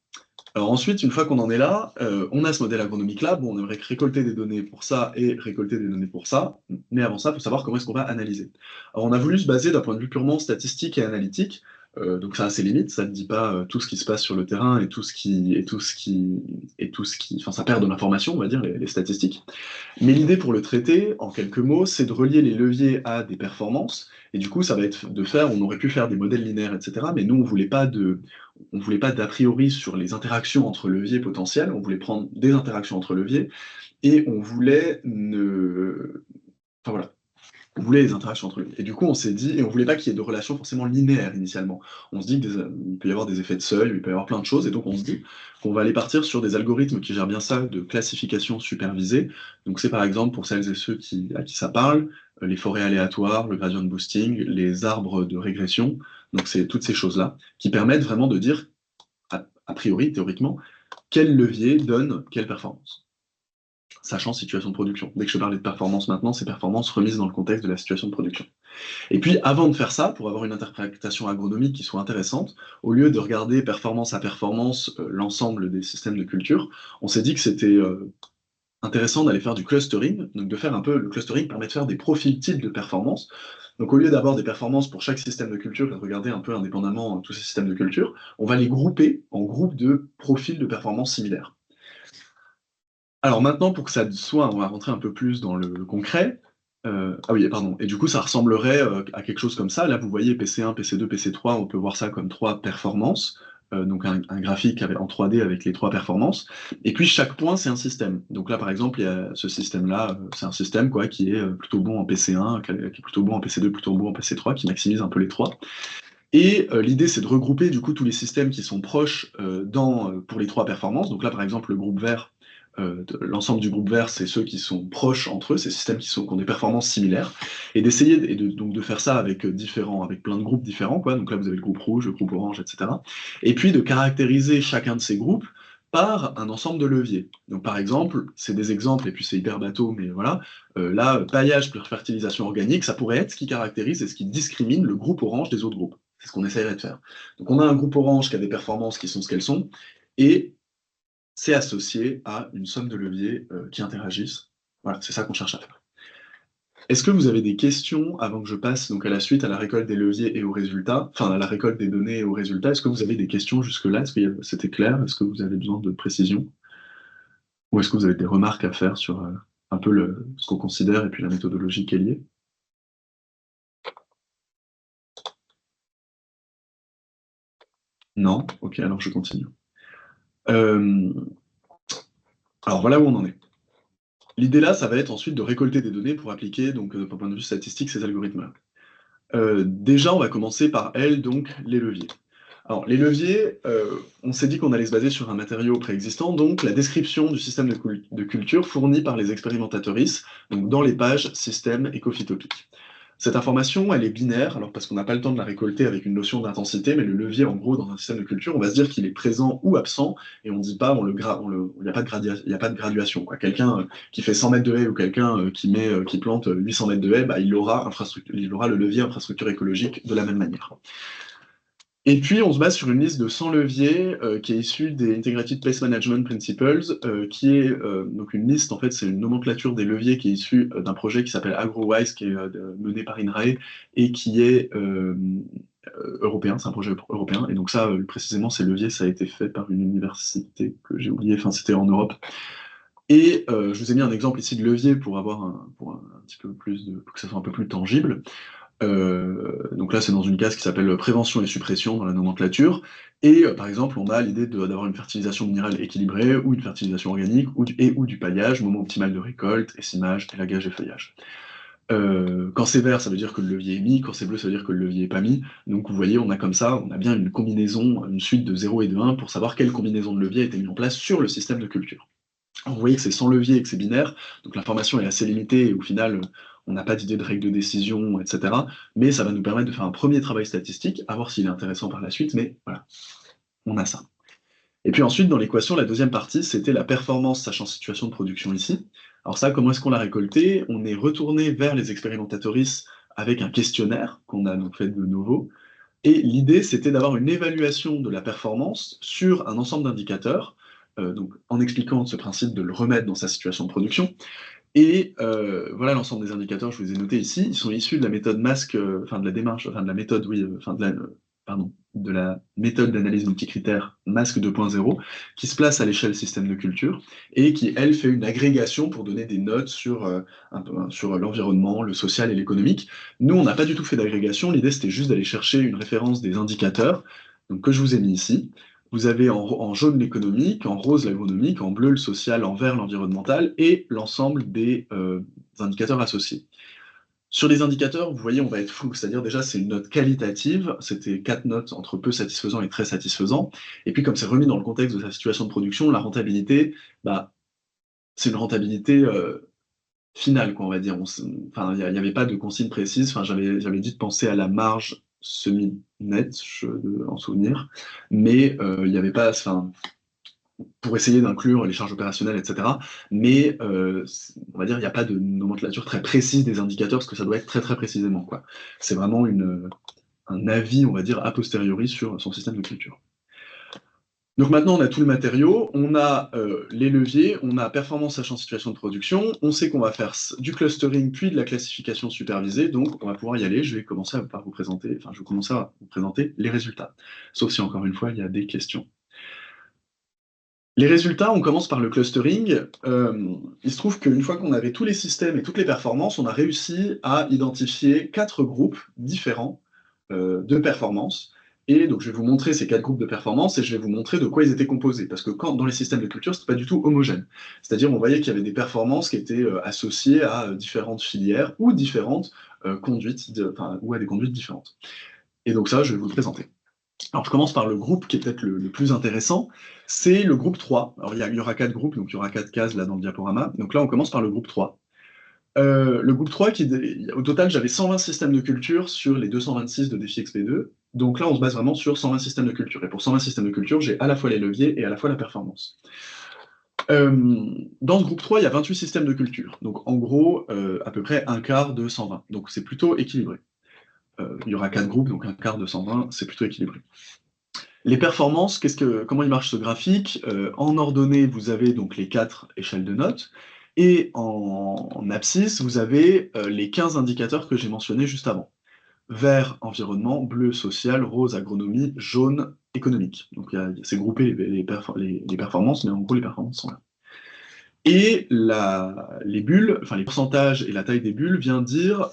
Alors ensuite, une fois qu'on en est là, on a ce modèle agronomique-là, bon, on aimerait récolter des données pour ça et récolter des données pour ça, mais avant ça, il faut savoir comment est-ce qu'on va analyser. Alors on a voulu se baser d'un point de vue purement statistique et analytique, donc ça a ses limites, ça ne dit pas tout ce qui se passe sur le terrain et enfin ça perd de l'information, on va dire, les statistiques. Mais l'idée pour le traiter, en quelques mots, c'est de relier les leviers à des performances, et du coup, ça va être on aurait pu faire des modèles linéaires, etc., mais nous, on voulait pas d'a priori sur les interactions entre leviers potentiels, on voulait prendre des interactions entre leviers, et on voulait enfin voilà, on voulait les interactions entre eux. Et du coup, on s'est dit, et on voulait pas qu'il y ait de relations forcément linéaires initialement. On se dit qu'il peut y avoir des effets de seuil, il peut y avoir plein de choses, et donc on se dit qu'on va aller partir sur des algorithmes qui gèrent bien ça, de classification supervisée. Donc c'est par exemple, pour celles et ceux à qui ça parle, les forêts aléatoires, le gradient boosting, les arbres de régression. Donc c'est toutes ces choses-là qui permettent vraiment de dire, a priori, théoriquement, quel levier donne quelle performance, sachant situation de production. Dès que je parlais de performance maintenant, c'est performance remise dans le contexte de la situation de production. Et puis, avant de faire ça, pour avoir une interprétation agronomique qui soit intéressante, au lieu de regarder performance à performance l'ensemble des systèmes de culture, on s'est dit que c'était intéressant d'aller faire du clustering. Donc, le clustering permet de faire des profils types de performance. Donc, au lieu d'avoir des performances pour chaque système de culture et de regarder un peu indépendamment tous ces systèmes de culture, on va les grouper en groupes de profils de performance similaires. Alors maintenant, pour que ça soit, on va rentrer un peu plus dans le concret. Ah oui, pardon. Et du coup, ça ressemblerait à quelque chose comme ça. Là, vous voyez PC1, PC2, PC3, on peut voir ça comme 3 performances. Donc un graphique en 3D avec les 3 performances. Et puis chaque point, c'est un système. Donc là, par exemple, il y a ce système-là, c'est un système quoi, qui est plutôt bon en PC1, qui est plutôt bon en PC2, plutôt bon en PC3, qui maximise un peu les 3. Et l'idée, c'est de regrouper du coup tous les systèmes qui sont proches pour les 3 performances. Donc là, par exemple, le groupe vert, l'ensemble du groupe vert, c'est ceux qui sont proches entre eux, ces systèmes qui ont des performances similaires, et d'essayer donc de faire ça avec plein de groupes différents, quoi. Donc là, vous avez le groupe rouge, le groupe orange, etc. Et puis de caractériser chacun de ces groupes par un ensemble de leviers. Donc par exemple, c'est des exemples, et puis c'est hyper bateau, mais voilà, là, paillage plus fertilisation organique, ça pourrait être ce qui caractérise et ce qui discrimine le groupe orange des autres groupes. C'est ce qu'on essaierait de faire. Donc on a un groupe orange qui a des performances qui sont ce qu'elles sont, et c'est associé à une somme de leviers qui interagissent. Voilà, c'est ça qu'on cherche à faire. Est-ce que vous avez des questions avant que je passe donc à la suite, à la récolte des leviers et aux résultats, enfin à la récolte des données et aux résultats? Est-ce que vous avez des questions jusque-là? Est-ce que c'était clair? Est-ce que vous avez besoin de précision? Ou est-ce que vous avez des remarques à faire sur un peu ce qu'on considère et puis la méthodologie qui est liée? Non? Ok, alors je continue. Euh, alors voilà où on en est. L'idée là, ça va être ensuite de récolter des données pour appliquer, donc d'un point de vue statistique, ces algorithmes-là. Déjà, on va commencer par L, donc les leviers. Alors, les leviers, on s'est dit qu'on allait se baser sur un matériau préexistant, donc la description du système de culture fourni par les expérimentatoristes, donc dans les pages système écophytopique. Cette information, elle est binaire, alors parce qu'on n'a pas le temps de la récolter avec une notion d'intensité, mais le levier, en gros, dans un système de culture, on va se dire qu'il est présent ou absent, et on ne dit pas, il n'y a pas de graduation, quoi. Quelqu'un qui fait 100 mètres de haie ou quelqu'un qui plante 800 mètres de haie, bah, il aura le levier infrastructure écologique de la même manière. Et puis, on se base sur une liste de 100 leviers qui est issue des Integrated Place Management Principles, qui est donc une liste, en fait, c'est une nomenclature des leviers qui est issue d'un projet qui s'appelle AgroWise, qui est mené par INRAE et qui est européen, c'est un projet européen. Et donc ça, précisément, ces leviers, ça a été fait par une université que j'ai oublié, enfin, c'était en Europe. Et je vous ai mis un exemple ici de levier pour avoir un petit peu plus pour que ça soit un peu plus tangible. Donc là, c'est dans une case qui s'appelle prévention et suppression dans la nomenclature. Et par exemple, on a l'idée d'avoir une fertilisation minérale équilibrée, ou une fertilisation organique, ou du paillage, moment optimal de récolte, essimage, élagage et feuillage. Quand c'est vert, ça veut dire que le levier est mis, quand c'est bleu, ça veut dire que le levier n'est pas mis. Donc vous voyez, on a comme ça, on a bien une combinaison, une suite de 0 et de 1 pour savoir quelle combinaison de leviers a été mise en place sur le système de culture. Vous voyez que c'est sans levier et que c'est binaire, donc l'information est assez limitée et au final, on n'a pas d'idée de règle de décision, etc. Mais ça va nous permettre de faire un premier travail statistique, à voir s'il est intéressant par la suite, mais voilà, on a ça. Et puis ensuite, dans l'équation, la deuxième partie, c'était la performance sachant situation de production ici. Alors ça, comment est-ce qu'on l'a récolté? On est retourné vers les expérimentatoristes avec un questionnaire qu'on a donc fait de nouveau. Et l'idée, c'était d'avoir une évaluation de la performance sur un ensemble d'indicateurs, donc en expliquant ce principe de le remettre dans sa situation de production. Et voilà l'ensemble des indicateurs, je vous les ai notés ici. Ils sont issus de la méthode masque, enfin de la démarche, enfin de la méthode, oui, enfin pardon, de la méthode d'analyse multicritère masque 2.0, qui se place à l'échelle système de culture, et qui, elle, fait une agrégation pour donner des notes sur, sur l'environnement, le social et l'économique. Nous, on n'a pas du tout fait d'agrégation, l'idée c'était juste d'aller chercher une référence des indicateurs, donc, que je vous ai mis ici. Vous avez en jaune l'économique, en rose l'agronomique, en bleu le social, en vert l'environnemental, et l'ensemble des indicateurs associés. Sur les indicateurs, vous voyez, on va être flou, c'est-à-dire déjà c'est une note qualitative, c'était 4 notes entre peu satisfaisant et très satisfaisant, et puis comme c'est remis dans le contexte de sa situation de production, la rentabilité, bah, c'est une rentabilité finale, quoi, on va dire. Enfin, il n'y avait pas de consigne précise, enfin, j'avais dit de penser à la marge semi-nette, en souvenir, mais il n'y avait pas, enfin, pour essayer d'inclure les charges opérationnelles, etc. Mais on va dire, il n'y a pas de nomenclature très précise des indicateurs, parce que ça doit être très très précisément, quoi. C'est vraiment un avis, on va dire, a posteriori sur son système de culture. Donc maintenant, on a tout le matériau, on a les leviers, on a performance sachant situation de production, on sait qu'on va faire du clustering puis de la classification supervisée, donc on va pouvoir y aller. Je vais commencer par vous présenter, enfin, je vais commencer à vous présenter les résultats. Sauf si, encore une fois, il y a des questions. Les résultats, on commence par le clustering. Il se trouve qu'une fois qu'on avait tous les systèmes et toutes les performances, on a réussi à identifier 4 groupes différents de performances. Et donc je vais vous montrer ces 4 groupes de performances et je vais vous montrer de quoi ils étaient composés. Parce que dans les systèmes de culture, c'est pas du tout homogène. C'est-à-dire on voyait qu'il y avait des performances qui étaient associées à différentes filières ou différentes conduites, ou à des conduites différentes. Et donc ça, je vais vous le présenter. Alors je commence par le groupe qui est peut-être le plus intéressant, c'est le groupe 3. Alors il y aura 4 groupes, donc il y aura 4 cases là dans le diaporama. Donc là on commence par le groupe 3. Le groupe 3 au total j'avais 120 systèmes de culture sur les 226 de défi XP2. Donc là on se base vraiment sur 120 systèmes de culture. Et pour 120 systèmes de culture, j'ai à la fois les leviers et à la fois la performance. Dans ce groupe 3, il y a 28 systèmes de culture. Donc en gros, à peu près un quart de 120. Donc c'est plutôt équilibré. Il y aura 4 groupes, donc un quart de 120, c'est plutôt équilibré. Les performances, comment il marche ce graphique? En ordonnée, vous avez donc les 4 échelles de notes, et en abscisse, vous avez les 15 indicateurs que j'ai mentionnés juste avant. Vert, environnement; bleu, social; rose, agronomie; jaune, économique. Donc c'est groupé les performances, mais en gros les performances sont là. Et les bulles, enfin les pourcentages et la taille des bulles vient dire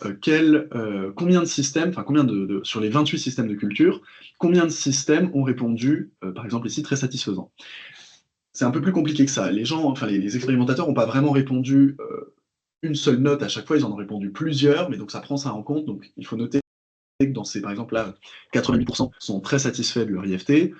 combien de systèmes, enfin sur les 28 systèmes de culture, combien de systèmes ont répondu, par exemple ici, très satisfaisant. C'est un peu plus compliqué que ça. Les expérimentateurs n'ont pas vraiment répondu une seule note à chaque fois, ils en ont répondu plusieurs, mais donc ça prend ça en compte. Donc il faut noter que dans ces, par exemple là, 88% sont très satisfaits de leur IFT.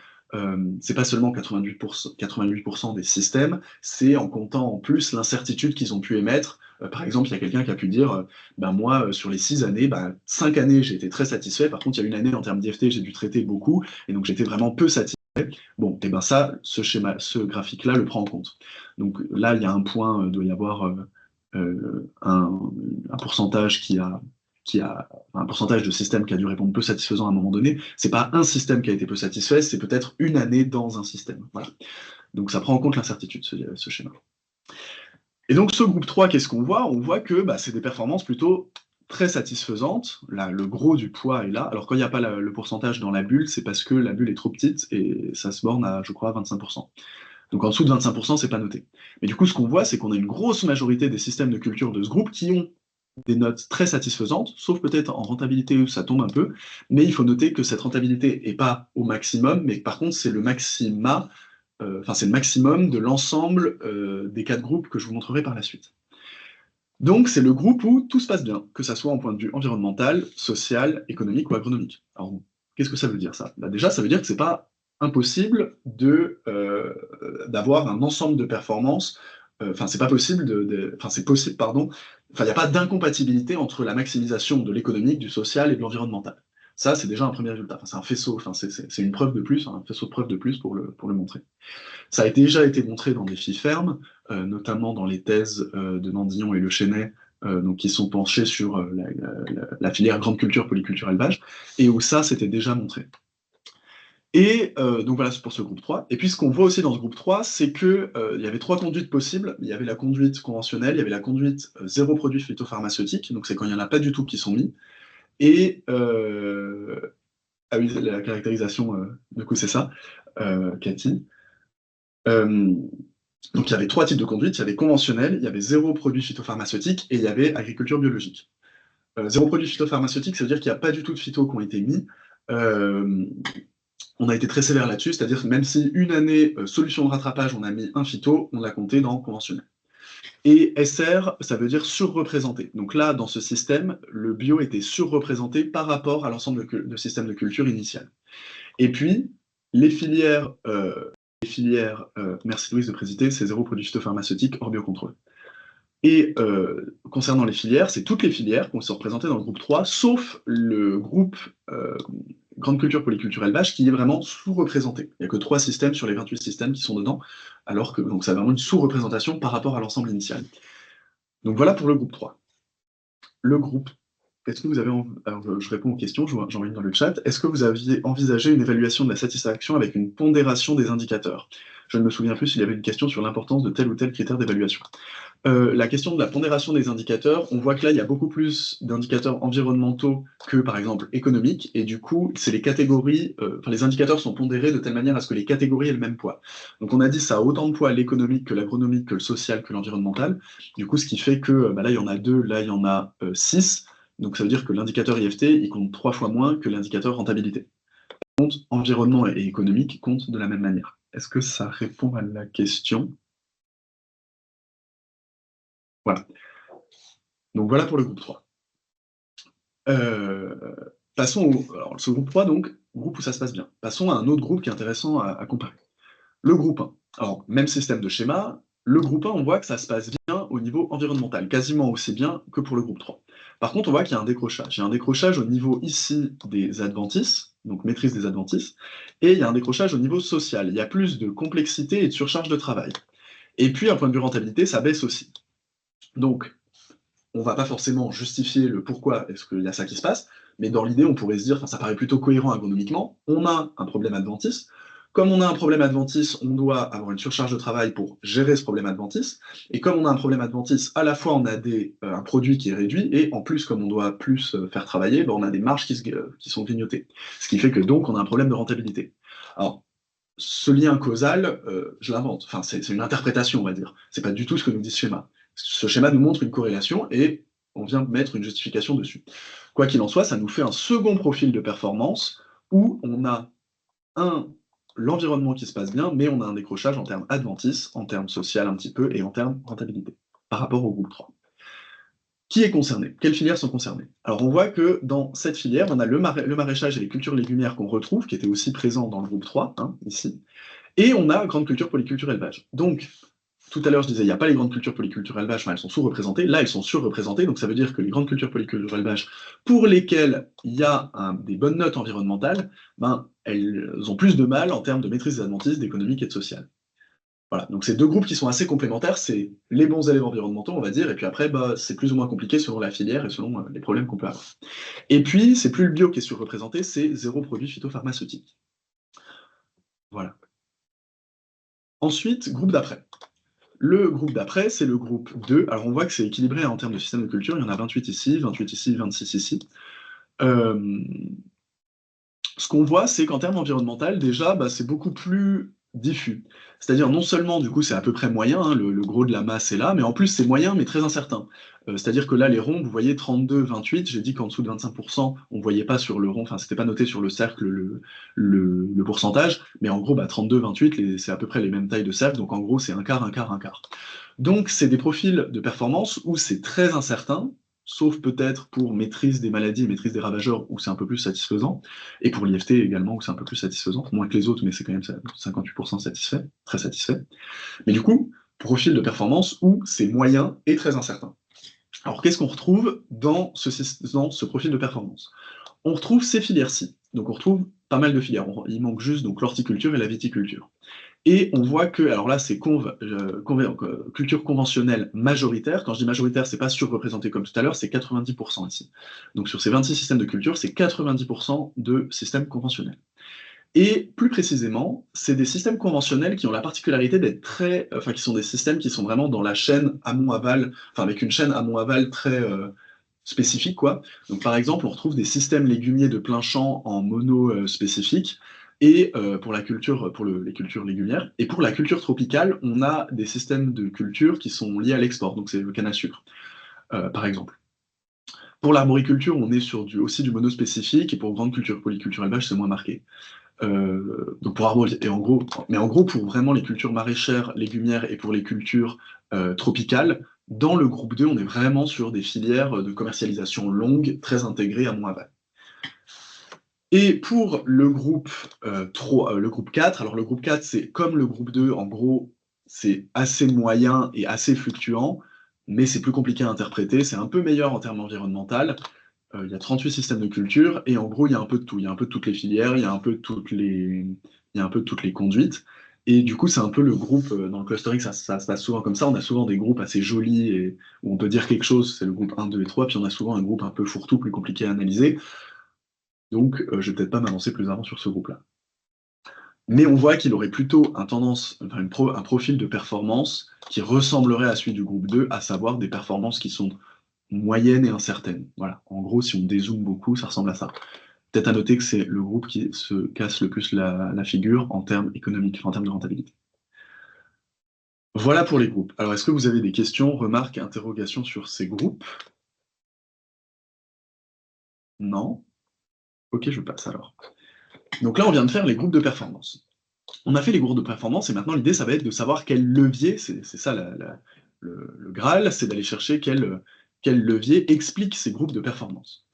C'est pas seulement 88% des systèmes, c'est en comptant en plus l'incertitude qu'ils ont pu émettre. Par exemple, il y a quelqu'un qui a pu dire moi, sur les 6 années, 5 années, j'ai été très satisfait. Par contre, il y a une année en termes d'IFT, j'ai dû traiter beaucoup, et donc j'étais vraiment peu satisfait. Bon, et ça, ce graphique-là le prend en compte. Donc là, il y a un point, doit y avoir un pourcentage un pourcentage de systèmes qui a dû répondre peu satisfaisant à un moment donné. C'est pas un système qui a été peu satisfait, c'est peut-être une année dans un système. Voilà. Donc ça prend en compte l'incertitude, ce schéma. Et donc ce groupe 3, qu'est-ce qu'on voit? On voit que c'est des performances plutôt très satisfaisantes. Là, le gros du poids est là. Alors quand il n'y a pas le pourcentage dans la bulle, c'est parce que la bulle est trop petite et ça se borne à, je crois, 25%. Donc en dessous de 25%, c'est pas noté. Mais du coup, ce qu'on voit, c'est qu'on a une grosse majorité des systèmes de culture de ce groupe qui ont des notes très satisfaisantes, sauf peut-être en rentabilité où ça tombe un peu, mais il faut noter que cette rentabilité n'est pas au maximum, mais par contre c'est le c'est le maximum de l'ensemble des 4 groupes que je vous montrerai par la suite. Donc c'est le groupe où tout se passe bien, que ça soit en point de vue environnemental, social, économique ou agronomique. Alors qu'est-ce que ça veut dire ça? Déjà ça veut dire que c'est pas impossible d'avoir un ensemble de performances. Enfin c'est pas possible enfin c'est possible, pardon. Enfin il n'y a pas d'incompatibilité entre la maximisation de l'économique, du social et de l'environnemental. Ça c'est déjà un premier résultat. Enfin, c'est un faisceau, enfin, c'est une preuve de plus, un faisceau de preuves de plus pour le montrer. Ça a déjà été montré dans des filles fermes, notamment dans les thèses de Nandillon et Le Chesnais, donc qui sont penchés sur la filière grande culture, polyculture, élevage, et où ça s'était déjà montré. Et donc voilà, c'est pour ce groupe 3. Et puis ce qu'on voit aussi dans ce groupe 3, c'est qu'il y avait 3 conduites possibles. Il y avait la conduite conventionnelle, il y avait la conduite zéro produit phytopharmaceutique, donc c'est quand il n'y en a pas du tout qui sont mis, et ah oui, la caractérisation, du coup c'est ça, Cathy. Donc il y avait 3 types de conduite, il y avait conventionnel, il y avait zéro produit phytopharmaceutique, et il y avait agriculture biologique. Zéro produit phytopharmaceutique, ça veut dire qu'il n'y a pas du tout de phyto qui ont été mis. On a été très sévère là-dessus, c'est-à-dire que même si une année, solution de rattrapage, on a mis un phyto, on l'a compté dans conventionnel. Et SR, ça veut dire surreprésenté. Donc là, dans ce système, le bio était surreprésenté par rapport à l'ensemble de systèmes de culture initial. Et puis, les filières, merci Louise de préciser, c'est zéro produit phytopharmaceutique hors biocontrôle. Et concernant les filières, c'est toutes les filières qui sont représentées dans le groupe 3, sauf le groupe grande culture, polyculture, élevage, qui est vraiment sous-représenté. Il n'y a que 3 systèmes sur les 28 systèmes qui sont dedans, alors que donc, ça a vraiment une sous-représentation par rapport à l'ensemble initial. Donc voilà pour le groupe 3. Le groupe, est-ce que vous avez... Alors, je réponds aux questions, j'en mets dans le chat. Est-ce que vous aviez envisagé une évaluation de la satisfaction avec une pondération des indicateurs? Je ne me souviens plus s'il y avait une question sur l'importance de tel ou tel critère d'évaluation. La question de la pondération des indicateurs, on voit que là, il y a beaucoup plus d'indicateurs environnementaux que, par exemple, économiques, et du coup, c'est les catégories, les indicateurs sont pondérés de telle manière à ce que les catégories aient le même poids. Donc on a dit ça a autant de poids l'économique que l'agronomique, que le social, que l'environnemental. Du coup, ce qui fait que là, il y en a 2, là, il y en a 6. Donc ça veut dire que l'indicateur IFT, il compte 3 fois moins que l'indicateur rentabilité. Par contre, environnement et économique comptent de la même manière. Est-ce que ça répond à la question? Voilà. Donc voilà pour le groupe 3. Passons alors, ce groupe 3, donc, groupe où ça se passe bien. Passons à un autre groupe qui est intéressant à comparer. Le groupe 1. Alors, même système de schéma, le groupe 1, on voit que ça se passe bien au niveau environnemental, quasiment aussi bien que pour le groupe 3. Par contre, on voit qu'il y a un décrochage. Il y a un décrochage au niveau ici des adventices, donc maîtrise des adventices, et il y a un décrochage au niveau social. Il y a plus de complexité et de surcharge de travail. Et puis, un point de vue rentabilité, ça baisse aussi. Donc, on ne va pas forcément justifier le pourquoi est-ce qu'il y a ça qui se passe, mais dans l'idée, on pourrait se dire, enfin, ça paraît plutôt cohérent agronomiquement, on a un problème adventice. Comme on a un problème adventice, on doit avoir une surcharge de travail pour gérer ce problème adventice. Et comme on a un problème adventice, à la fois on a un produit qui est réduit, et en plus, comme on doit plus faire travailler, ben, on a des marges qui sont grignotées. Ce qui fait que donc on a un problème de rentabilité. Alors, ce lien causal, je l'invente. Enfin, c'est une interprétation, on va dire. C'est pas du tout ce que nous dit ce schéma. Ce schéma nous montre une corrélation et on vient mettre une justification dessus. Quoi qu'il en soit, ça nous fait un second profil de performance où on a l'environnement qui se passe bien, mais on a un décrochage en termes adventices, en termes social un petit peu, et en termes rentabilité, par rapport au groupe 3. Qui est concerné? Quelles filières sont concernées? Alors on voit que dans cette filière, on a le maraîchage et les cultures légumières qu'on retrouve, qui étaient aussi présents dans le groupe 3, hein, ici, et on a grande culture, polyculture, élevage. Donc, tout à l'heure, je disais, il n'y a pas les grandes cultures polyculture élevage, enfin, elles sont sous-représentées. Là, elles sont surreprésentées, donc ça veut dire que les grandes cultures polyculture élevage, pour lesquelles il y a des bonnes notes environnementales, ben, elles ont plus de mal en termes de maîtrise des adventices, d'économique et de social. Voilà, donc c'est deux groupes qui sont assez complémentaires, c'est les bons élèves environnementaux, on va dire, et puis après, bah, c'est plus ou moins compliqué selon la filière et selon les problèmes qu'on peut avoir. Et puis, c'est plus le bio qui est surreprésenté, c'est zéro produit phytopharmaceutique. Voilà. Ensuite, groupe d'après. Le groupe d'après, c'est le groupe 2. Alors on voit que c'est équilibré en termes de système de culture, il y en a 28 ici, 28 ici, 26 ici. Ce qu'on voit, c'est qu'en termes environnemental, déjà, bah, c'est beaucoup plus diffus. C'est-à-dire, non seulement, du coup, c'est à peu près moyen, hein, le gros de la masse est là, mais en plus, c'est moyen, mais très incertain. C'est-à-dire que là, les ronds, vous voyez 32, 28, j'ai dit qu'en dessous de 25%, on ne voyait pas sur le rond, enfin, c'était pas noté sur le cercle le pourcentage, mais en gros, bah, 32, 28, c'est à peu près les mêmes tailles de cercle, donc en gros, c'est un quart, un quart, un quart. Donc, c'est des profils de performance où c'est très incertain, sauf peut-être pour maîtrise des maladies, maîtrise des ravageurs, où c'est un peu plus satisfaisant, et pour l'IFT également, où c'est un peu plus satisfaisant, moins que les autres, mais c'est quand même 58% satisfait, très satisfait. Mais du coup, profil de performance où c'est moyen et très incertain. Alors qu'est-ce qu'on retrouve dans ce profil de performance? On retrouve ces filières-ci, donc on retrouve pas mal de filières, il manque juste donc l'horticulture et la viticulture. Et on voit que, alors là, c'est culture conventionnelle majoritaire. Quand je dis majoritaire, c'est pas surreprésenté comme tout à l'heure, c'est 90% ici. Donc sur ces 26 systèmes de culture, c'est 90% de systèmes conventionnels. Et plus précisément, c'est des systèmes conventionnels qui ont la particularité d'être enfin, qui sont des systèmes qui sont vraiment dans la chaîne amont-aval, enfin, avec une chaîne amont-aval très spécifique, quoi. Donc, par exemple, on retrouve des systèmes légumiers de plein champ en mono spécifique, et pour les cultures légumières. Et pour la culture tropicale, on a des systèmes de culture qui sont liés à l'export, donc c'est le canne à sucre, par exemple. Pour l'arboriculture, on est sur aussi du mono spécifique, et pour grande culture, polyculture élevage, c'est moins marqué. Donc pour et en gros, mais en gros, pour vraiment les cultures maraîchères, légumières et pour les cultures tropicales, dans le groupe 2, on est vraiment sur des filières de commercialisation longue, très intégrées à mon aval. Et pour le groupe 4, alors le groupe 4, c'est comme le groupe 2, en gros, c'est assez moyen et assez fluctuant, mais c'est plus compliqué à interpréter, c'est un peu meilleur en termes environnemental. Il y a 38 systèmes de culture, et en gros, il y a un peu de tout. Il y a un peu de toutes les filières, il y a un peu de toutes les conduites. Et du coup, c'est un peu le groupe, dans le clustering, ça se passe souvent comme ça. On a souvent des groupes assez jolis et où on peut dire quelque chose, c'est le groupe 1, 2 et 3, puis on a souvent un groupe un peu fourre-tout, plus compliqué à analyser. Donc, je vais peut-être pas m'avancer plus avant sur ce groupe-là. Mais on voit qu'il aurait plutôt un profil de performance qui ressemblerait à celui du groupe 2, à savoir des performances qui sont moyennes et incertaines. Voilà. En gros, si on dézoome beaucoup, ça ressemble à ça. Peut-être à noter que c'est le groupe qui se casse le plus la figure en termes économiques, en termes de rentabilité. Voilà pour les groupes. Alors, est-ce que vous avez des questions, remarques, interrogations sur ces groupes? Non? Ok, je passe alors. Donc là, on vient de faire les groupes de performance. On a fait les groupes de performance, et maintenant l'idée, ça va être de savoir quel levier, c'est ça le Graal, c'est d'aller chercher quel levier explique ces groupes de performance.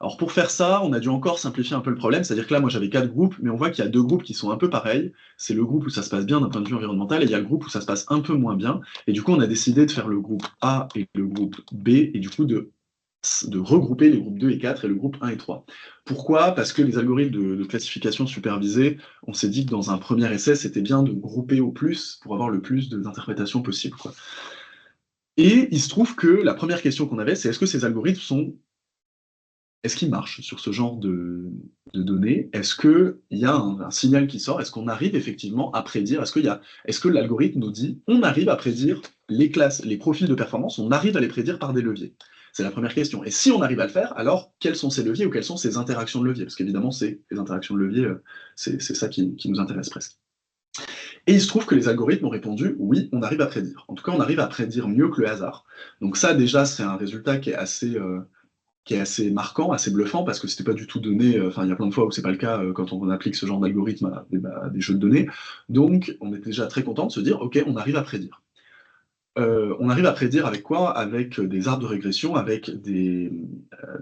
Alors pour faire ça, on a dû encore simplifier un peu le problème, c'est-à-dire que là, moi j'avais 4 groupes, mais on voit qu'il y a 2 groupes qui sont un peu pareils. C'est le groupe où ça se passe bien d'un point de vue environnemental, et il y a le groupe où ça se passe un peu moins bien. Et du coup, on a décidé de faire le groupe A et le groupe B, et du coup de regrouper les groupes 2 et 4 et le groupe 1 et 3. Pourquoi? Parce que les algorithmes de classification supervisée, on s'est dit que dans un premier essai, c'était bien de grouper au plus pour avoir le plus d'interprétations possibles, quoi. Et il se trouve que la première question qu'on avait, c'est est-ce que ces algorithmes est-ce qu'ils marchent sur ce genre de données? Est-ce qu'il y a un signal qui sort? Est-ce qu'on arrive effectivement à prédire? Est-ce que l'algorithme nous dit on arrive à prédire les classes, les profils de performance, on arrive à les prédire par des leviers? C'est la première question. Et si on arrive à le faire, alors quels sont ces leviers ou quelles sont ces interactions de leviers? Parce qu'évidemment, c'est les interactions de leviers, c'est ça qui nous intéresse presque. Et il se trouve que les algorithmes ont répondu oui, on arrive à prédire. En tout cas, on arrive à prédire mieux que le hasard. Donc ça, déjà, c'est un résultat qui est assez marquant, assez bluffant, parce que c'était pas du tout donné, enfin il y a plein de fois où c'est pas le cas quand on applique ce genre d'algorithme à des jeux de données. Donc on était déjà très content de se dire, ok, on arrive à prédire. On arrive à prédire avec quoi? Avec des arbres de régression, avec des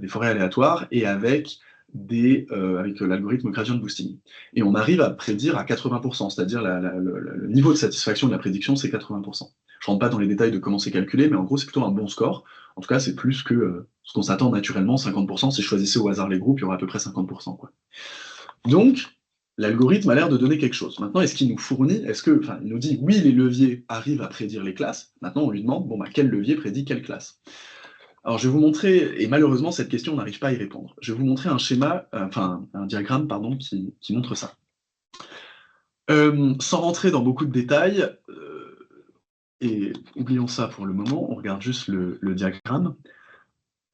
forêts aléatoires et avec l'algorithme gradient boosting. Et on arrive à prédire à 80%, c'est-à-dire le niveau de satisfaction de la prédiction, c'est 80%. Je rentre pas dans les détails de comment c'est calculé, mais en gros, c'est plutôt un bon score. En tout cas, c'est plus que ce qu'on s'attend naturellement, 50%. Si je choisissais au hasard les groupes, il y aurait à peu près 50%, quoi. Donc, l'algorithme a l'air de donner quelque chose. Maintenant, est-ce qu'il nous fournit, enfin, il nous dit oui, les leviers arrivent à prédire les classes. Maintenant, on lui demande, bon, bah, quel levier prédit quelle classe? Alors, je vais vous montrer, et malheureusement, cette question, on n'arrive pas à y répondre. Je vais vous montrer un schéma, enfin, un diagramme, pardon, qui montre ça. Sans rentrer dans beaucoup de détails, et oublions ça pour le moment, on regarde juste le diagramme.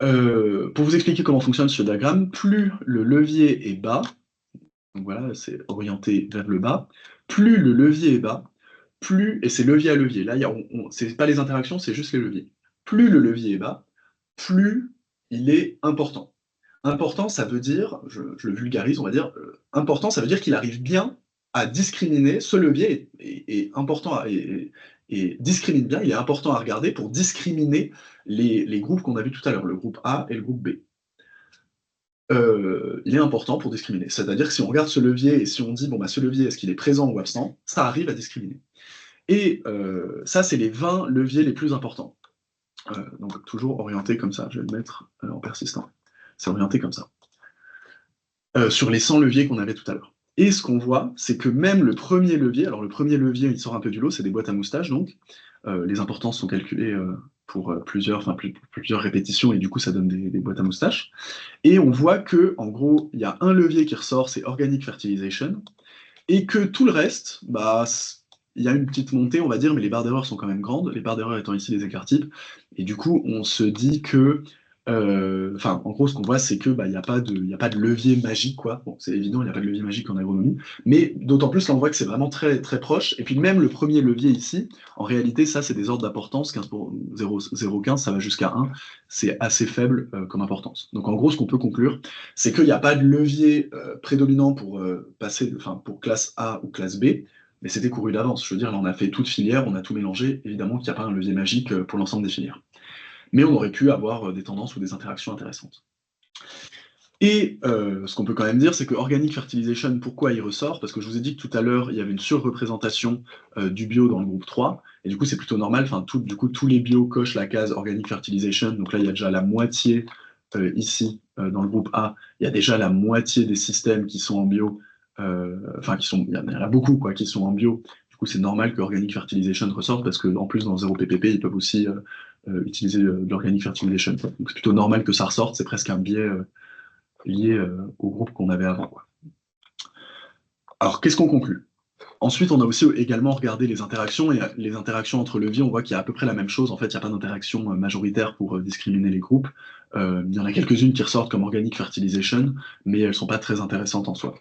Pour vous expliquer comment fonctionne ce diagramme, plus le levier est bas, donc voilà, c'est orienté vers le bas, plus le levier est bas, et c'est levier à levier, là, c'est pas les interactions, c'est juste les leviers. Plus le levier est bas, plus il est important. Important, ça veut dire, je le vulgarise, on va dire, important, ça veut dire qu'il arrive bien à discriminer, ce levier est important et discrimine bien, il est important à regarder pour discriminer les groupes qu'on a vus tout à l'heure, le groupe A et le groupe B. Il est important pour discriminer. C'est-à-dire que si on regarde ce levier et si on dit, bon, bah, ce levier, est-ce qu'il est présent ou absent, ça arrive à discriminer. Et ça, c'est les 20 leviers les plus importants. Donc toujours orienté comme ça, je vais le mettre en persistant. C'est orienté comme ça. Sur les 100 leviers qu'on avait tout à l'heure. Et ce qu'on voit, c'est que même le premier levier, alors le premier levier, il sort un peu du lot, c'est des boîtes à moustaches, donc les importances sont calculées pour plusieurs répétitions, et du coup ça donne des boîtes à moustaches. Et on voit que, en gros, il y a un levier qui ressort, c'est Organic Fertilization, et que tout le reste, bah, il y a une petite montée, on va dire, mais les barres d'erreur sont quand même grandes, les barres d'erreur étant ici les écarts types, et du coup, on se dit que, enfin, en gros, ce qu'on voit, c'est que, bah, il n'y a pas de levier magique, quoi. Bon, c'est évident, il n'y a pas de levier magique en agronomie, mais d'autant plus, là, on voit que c'est vraiment très, très proche, et puis même le premier levier ici, en réalité, ça, c'est des ordres d'importance, 0,15, ça va jusqu'à 1, c'est assez faible comme importance. Donc, en gros, ce qu'on peut conclure, c'est qu'il n'y a pas de levier prédominant pour pour classe A ou classe B, mais c'était couru d'avance. Je veux dire, là, on a fait toute filière, on a tout mélangé. Évidemment qu'il n'y a pas un levier magique pour l'ensemble des filières. Mais on aurait pu avoir des tendances ou des interactions intéressantes. Et ce qu'on peut quand même dire, c'est que Organic Fertilization, pourquoi il ressort? Parce que je vous ai dit que tout à l'heure, il y avait une surreprésentation du bio dans le groupe 3, et du coup, c'est plutôt normal. Enfin, du coup, tous les bio cochent la case Organic Fertilization, donc là, il y a déjà la moitié ici, dans le groupe A, il y a déjà la moitié des systèmes qui sont en bio, enfin, il y en a beaucoup, quoi, qui sont en bio. Du coup, c'est normal que Organic Fertilization ressorte, parce qu'en plus, dans 0 PPP, ils peuvent aussi utiliser de l'Organic Fertilization, quoi. Donc, c'est plutôt normal que ça ressorte, c'est presque un biais lié au groupe qu'on avait avant, quoi. Alors, qu'est-ce qu'on conclut? Ensuite, on a aussi également regardé les interactions, et les interactions entre leviers, on voit qu'il y a à peu près la même chose. En fait, il n'y a pas d'interaction majoritaire pour discriminer les groupes. Il y en a quelques-unes qui ressortent comme Organic Fertilization, mais elles ne sont pas très intéressantes en soi.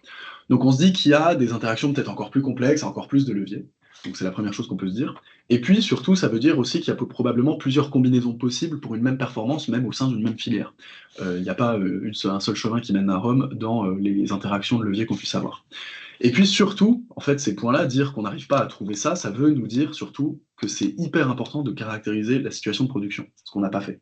Donc on se dit qu'il y a des interactions peut-être encore plus complexes, encore plus de leviers. Donc c'est la première chose qu'on peut se dire. Et puis surtout, ça veut dire aussi qu'il y a probablement plusieurs combinaisons possibles pour une même performance, même au sein d'une même filière. Il n'y a pas un seul chemin qui mène à Rome dans les interactions de leviers qu'on puisse avoir. Et puis surtout, en fait, ces points-là, dire qu'on n'arrive pas à trouver ça, ça veut nous dire surtout que c'est hyper important de caractériser la situation de production, ce qu'on n'a pas fait.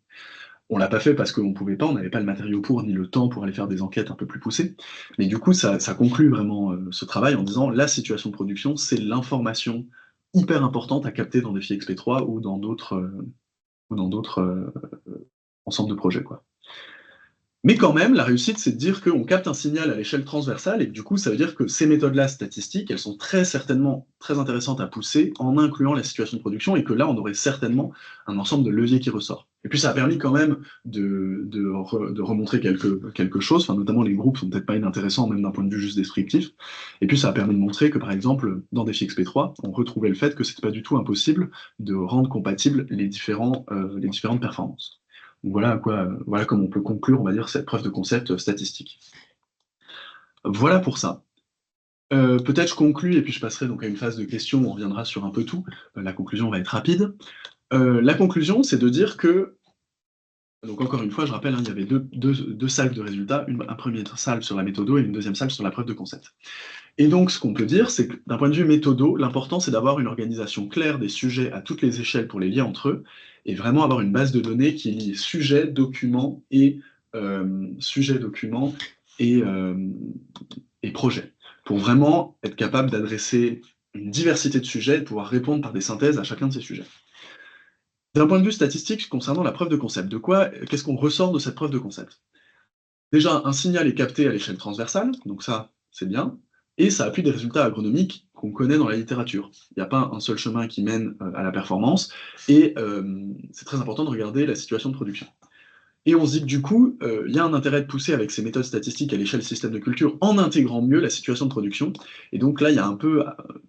On l'a pas fait parce qu'on pouvait pas, on n'avait pas le matériau pour, ni le temps pour aller faire des enquêtes un peu plus poussées. Mais du coup, ça conclut vraiment ce travail en disant la situation de production, c'est l'information hyper importante à capter dans Défi XP3 ou dans d'autres ensembles de projets, quoi. Mais quand même, la réussite, c'est de dire qu'on capte un signal à l'échelle transversale et que du coup, ça veut dire que ces méthodes-là statistiques, elles sont très certainement très intéressantes à pousser en incluant la situation de production et que là, on aurait certainement un ensemble de leviers qui ressort. Et puis, ça a permis quand même de remontrer quelque chose, enfin, notamment les groupes sont peut-être pas inintéressants, même d'un point de vue juste descriptif. Et puis, ça a permis de montrer que, par exemple, dans Défi XP3, on retrouvait le fait que c'était pas du tout impossible de rendre compatibles les différentes performances. Donc voilà voilà comment on peut conclure, on va dire, cette preuve de concept statistique. Voilà pour ça. Peut-être je conclus et puis je passerai donc à une phase de questions où on reviendra sur un peu tout. La conclusion va être rapide. La conclusion, c'est de dire que donc encore une fois, je rappelle, hein, il y avait deux salves de résultats, un premier salve sur la méthodo et une deuxième salve sur la preuve de concept. Et donc, ce qu'on peut dire, c'est que d'un point de vue méthodo, l'important, c'est d'avoir une organisation claire des sujets à toutes les échelles pour les lier entre eux, et vraiment avoir une base de données qui lie sujet, document sujet, document et, euh, et projet, pour vraiment être capable d'adresser une diversité de sujets et de pouvoir répondre par des synthèses à chacun de ces sujets. D'un point de vue statistique, concernant la preuve de concept, qu'est-ce qu'on ressort de cette preuve de concept? Déjà, un signal est capté à l'échelle transversale, donc ça, c'est bien, et ça appuie des résultats agronomiques qu'on connaît dans la littérature. Il n'y a pas un seul chemin qui mène à la performance, et c'est très important de regarder la situation de production. Et on se dit que du coup, il y a un intérêt de pousser avec ces méthodes statistiques à l'échelle système de culture en intégrant mieux la situation de production. Et donc là, il y a un peu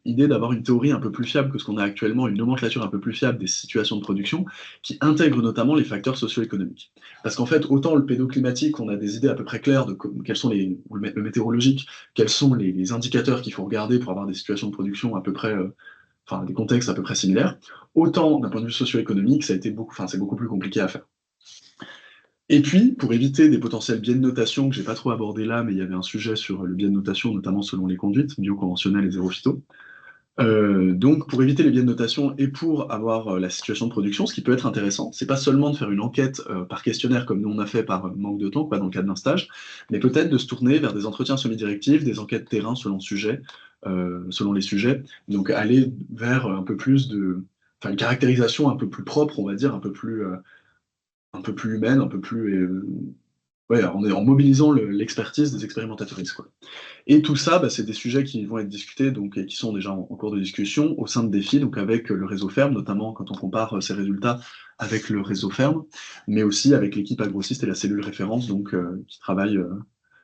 idée d'avoir une théorie un peu plus fiable que ce qu'on a actuellement, une nomenclature un peu plus fiable des situations de production, qui intègre notamment les facteurs socio-économiques. Parce qu'en fait, autant le pédoclimatique, on a des idées à peu près claires de quels sont ou le météorologique, quels sont les indicateurs qu'il faut regarder pour avoir des situations de production à peu près, enfin des contextes à peu près similaires. Autant d'un point de vue socio-économique, c'est beaucoup plus compliqué à faire. Et puis, pour éviter des potentiels biais de notation que j'ai pas trop abordé là, mais il y avait un sujet sur le biais de notation, notamment selon les conduites, bioconventionnelles et zéro phyto. Donc, pour éviter les biais de notation et pour avoir la situation de production, ce qui peut être intéressant, c'est pas seulement de faire une enquête par questionnaire comme nous on a fait par manque de temps, quoi, dans le cadre d'un stage, mais peut-être de se tourner vers des entretiens semi-directifs, des enquêtes terrain selon les sujets. Donc, aller vers un peu plus enfin, une caractérisation un peu plus propre, on va dire, un peu plus humaine, un peu plus, ouais, en mobilisant l'expertise des expérimentateuristes, quoi. Et tout ça, bah, c'est des sujets qui vont être discutés, donc, et qui sont déjà en cours de discussion au sein de Défi, donc avec le réseau Ferme, notamment quand on compare ces résultats avec le réseau Ferme, mais aussi avec l'équipe agrociste et la cellule référence, donc qui travaille,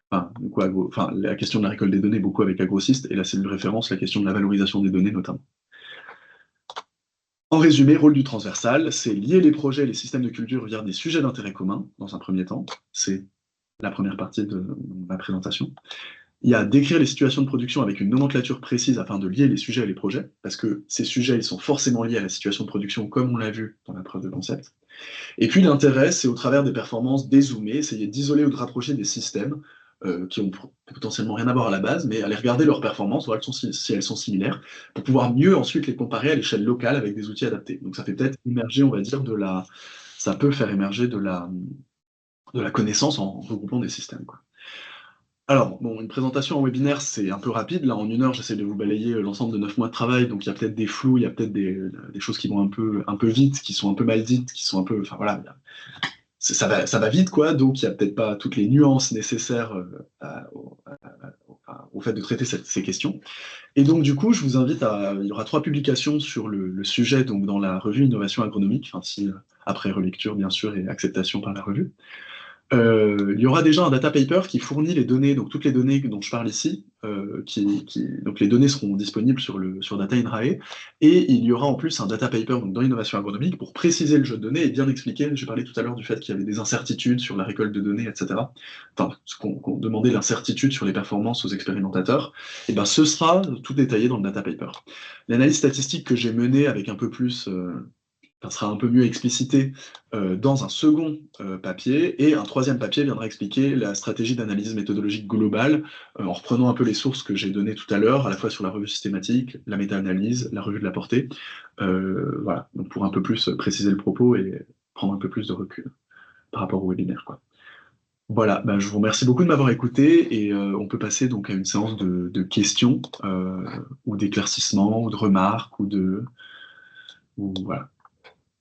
enfin, du coup, enfin, la question de la récolte des données beaucoup avec agrociste et la cellule référence, la question de la valorisation des données notamment. En résumé, rôle du transversal, c'est lier les projets et les systèmes de culture via des sujets d'intérêt commun, dans un premier temps. C'est la première partie de ma présentation. Il y a décrire les situations de production avec une nomenclature précise afin de lier les sujets et les projets, parce que ces sujets, ils sont forcément liés à la situation de production, comme on l'a vu dans la preuve de concept. Et puis l'intérêt, c'est au travers des performances dézoomées, essayer d'isoler ou de rapprocher des systèmes qui ont potentiellement rien à voir à la base, mais aller regarder leurs performances, voir si elles sont similaires, pour pouvoir mieux ensuite les comparer à l'échelle locale avec des outils adaptés. Donc ça fait peut-être émerger, on va dire, ça peut faire émerger de la connaissance en regroupant des systèmes, quoi. Alors, bon, une présentation en webinaire, c'est un peu rapide. Là, en 1 heure, j'essaie de vous balayer l'ensemble de 9 mois de travail, donc il y a peut-être des flous, il y a peut-être des choses qui vont un peu vite, qui sont un peu mal dites, qui sont un peu... Enfin voilà, ça va vite, quoi, donc il n'y a peut-être pas toutes les nuances nécessaires au fait de traiter ces questions. Et donc, du coup, je vous invite Il y aura 3 publications sur le sujet, donc dans la revue Innovation Agronomique, enfin, si, après relecture, bien sûr, et acceptation par la revue. Il y aura déjà un data paper qui fournit les données, donc toutes les données dont je parle ici, donc les données seront disponibles sur Data Inrae, et il y aura en plus un data paper donc dans l'innovation agronomique pour préciser le jeu de données et bien expliquer, j'ai parlé tout à l'heure du fait qu'il y avait des incertitudes sur la récolte de données, etc. Enfin, qu'on demandait l'incertitude sur les performances aux expérimentateurs, et ben ce sera tout détaillé dans le data paper. L'analyse statistique que j'ai menée avec un peu plus... ça sera un peu mieux explicité dans un second papier, et un troisième papier viendra expliquer la stratégie d'analyse méthodologique globale, en reprenant un peu les sources que j'ai données tout à l'heure, à la fois sur la revue systématique, la méta-analyse, la revue de la portée, voilà, donc pour un peu plus préciser le propos et prendre un peu plus de recul. par rapport au webinaire, quoi. Voilà, bah, je vous remercie beaucoup de m'avoir écouté et on peut passer donc à une séance de questions ou d'éclaircissements ou de remarques ou voilà.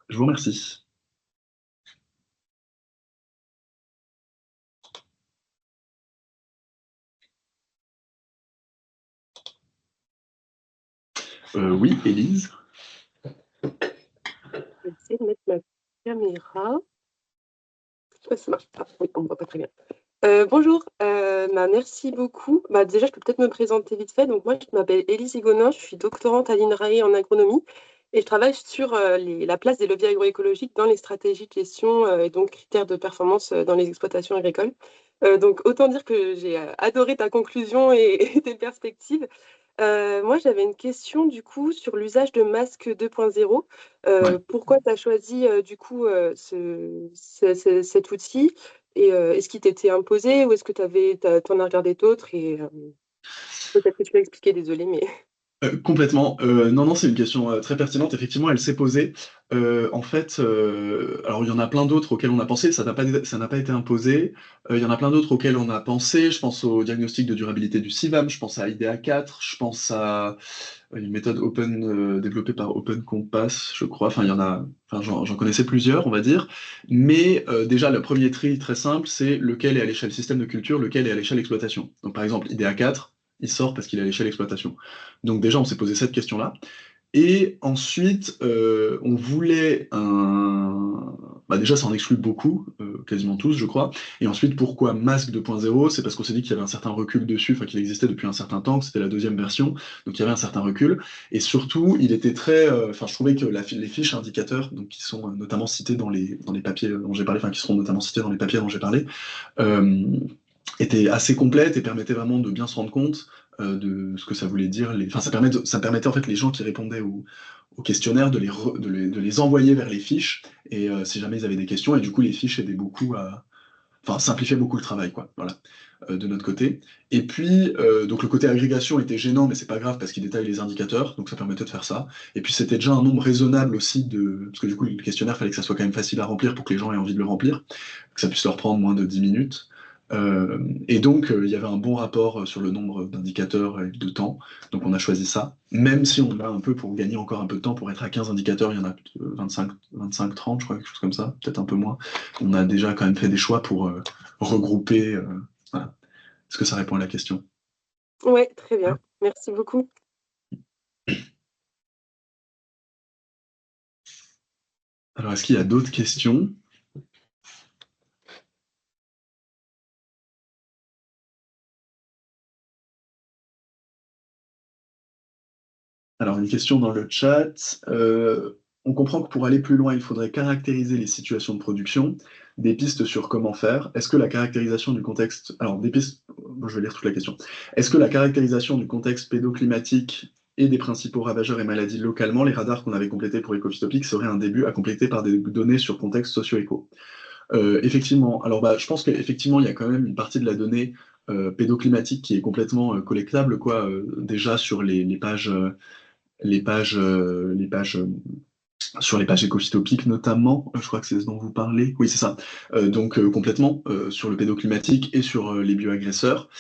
Je vous remercie. Oui, Élise. Je vais essayer de mettre ma caméra. Ouais, ça marche. Ah, oui, on ne voit pas très bien. Bonjour, merci beaucoup. Déjà, je peux peut-être me présenter vite fait. Donc, moi, je m'appelle Élise Higonin, je suis doctorante à l'INRAE en agronomie et je travaille sur la place des leviers agroécologiques dans les stratégies de gestion et donc critères de performance dans les exploitations agricoles. Donc, autant dire que j'ai adoré ta conclusion et tes perspectives. Moi, j'avais une question du coup sur l'usage de Masque 2.0. Ouais. Pourquoi tu as choisi du coup cet outil et est-ce qu'il t'était imposé ou est-ce que t'en as regardé d'autres et peut-être que tu l'as expliqué, désolée, mais Complètement. Non, non, c'est une question très pertinente. Effectivement, elle s'est posée. En fait, alors il y en a plein d'autres auxquels on a pensé. Ça n'a pas été imposé. Il y en a plein d'autres auxquels on a pensé. Je pense au diagnostic de durabilité du CIVAM. Je pense à IDEA 4. Je pense à une méthode open développée par Open Compass, je crois. Enfin, il y en a. Enfin, j'en connaissais plusieurs, on va dire. Mais déjà, le premier tri très simple, c'est lequel est à l'échelle système de culture, lequel est à l'échelle exploitation. Donc, par exemple, IDEA 4, il sort parce qu'il est à l'échelle exploitation. Donc déjà, on s'est posé cette question-là. Et ensuite, on voulait un... Bah déjà, ça en exclut beaucoup, quasiment tous, je crois. Et ensuite, pourquoi Masque 2.0? C'est parce qu'on s'est dit qu'il y avait un certain recul dessus, enfin qu'il existait depuis un certain temps, que c'était la deuxième version, donc il y avait un certain recul. Et surtout, il était très... Enfin, je trouvais que les fiches indicateurs, donc qui sont notamment citées dans les papiers dont j'ai parlé, enfin qui seront notamment citées dans les papiers dont j'ai parlé, euh, était assez complète et permettait vraiment de bien se rendre compte de ce que ça voulait dire. Enfin, ça permettait en fait les gens qui répondaient au questionnaire de les envoyer vers les fiches et si jamais ils avaient des questions et du coup les fiches aidaient beaucoup à, enfin simplifiaient beaucoup le travail quoi. Voilà. De notre côté. Et puis, donc le côté agrégation était gênant, mais c'est pas grave parce qu'il détaille les indicateurs, donc ça permettait de faire ça. Et puis c'était déjà un nombre raisonnable aussi de. Parce que du coup, le questionnaire, fallait que ça soit quand même facile à remplir pour que les gens aient envie de le remplir, que ça puisse leur prendre moins de 10 minutes. Et donc, il y avait un bon rapport sur le nombre d'indicateurs et de temps. Donc, on a choisi ça. Même si on a un peu, pour gagner encore un peu de temps, pour être à 15 indicateurs, il y en a 25, 30, je crois, quelque chose comme ça, peut-être un peu moins. On a déjà quand même fait des choix pour regrouper. Voilà. Est-ce que ça répond à la question? ouais, très bien. Merci beaucoup. Alors, est-ce qu'il y a d'autres questions? Alors, une question dans le chat. On comprend que pour aller plus loin, il faudrait caractériser les situations de production, des pistes sur comment faire. Est-ce que la caractérisation du contexte... Alors, des pistes... Bon, je vais lire toute la question. Est-ce que la caractérisation du contexte pédoclimatique et des principaux ravageurs et maladies localement, les radars qu'on avait complétés pour Ecophytopic, serait un début à compléter par des données sur contexte socio-éco? Effectivement. Alors, bah, je pense qu'effectivement, il y a quand même une partie de la donnée pédoclimatique qui est complètement collectable, quoi, déjà sur les pages sur les pages écophytopiques notamment, je crois que c'est ce dont vous parlez. Oui, c'est ça. Donc complètement sur le pédoclimatique et sur les bioagresseurs.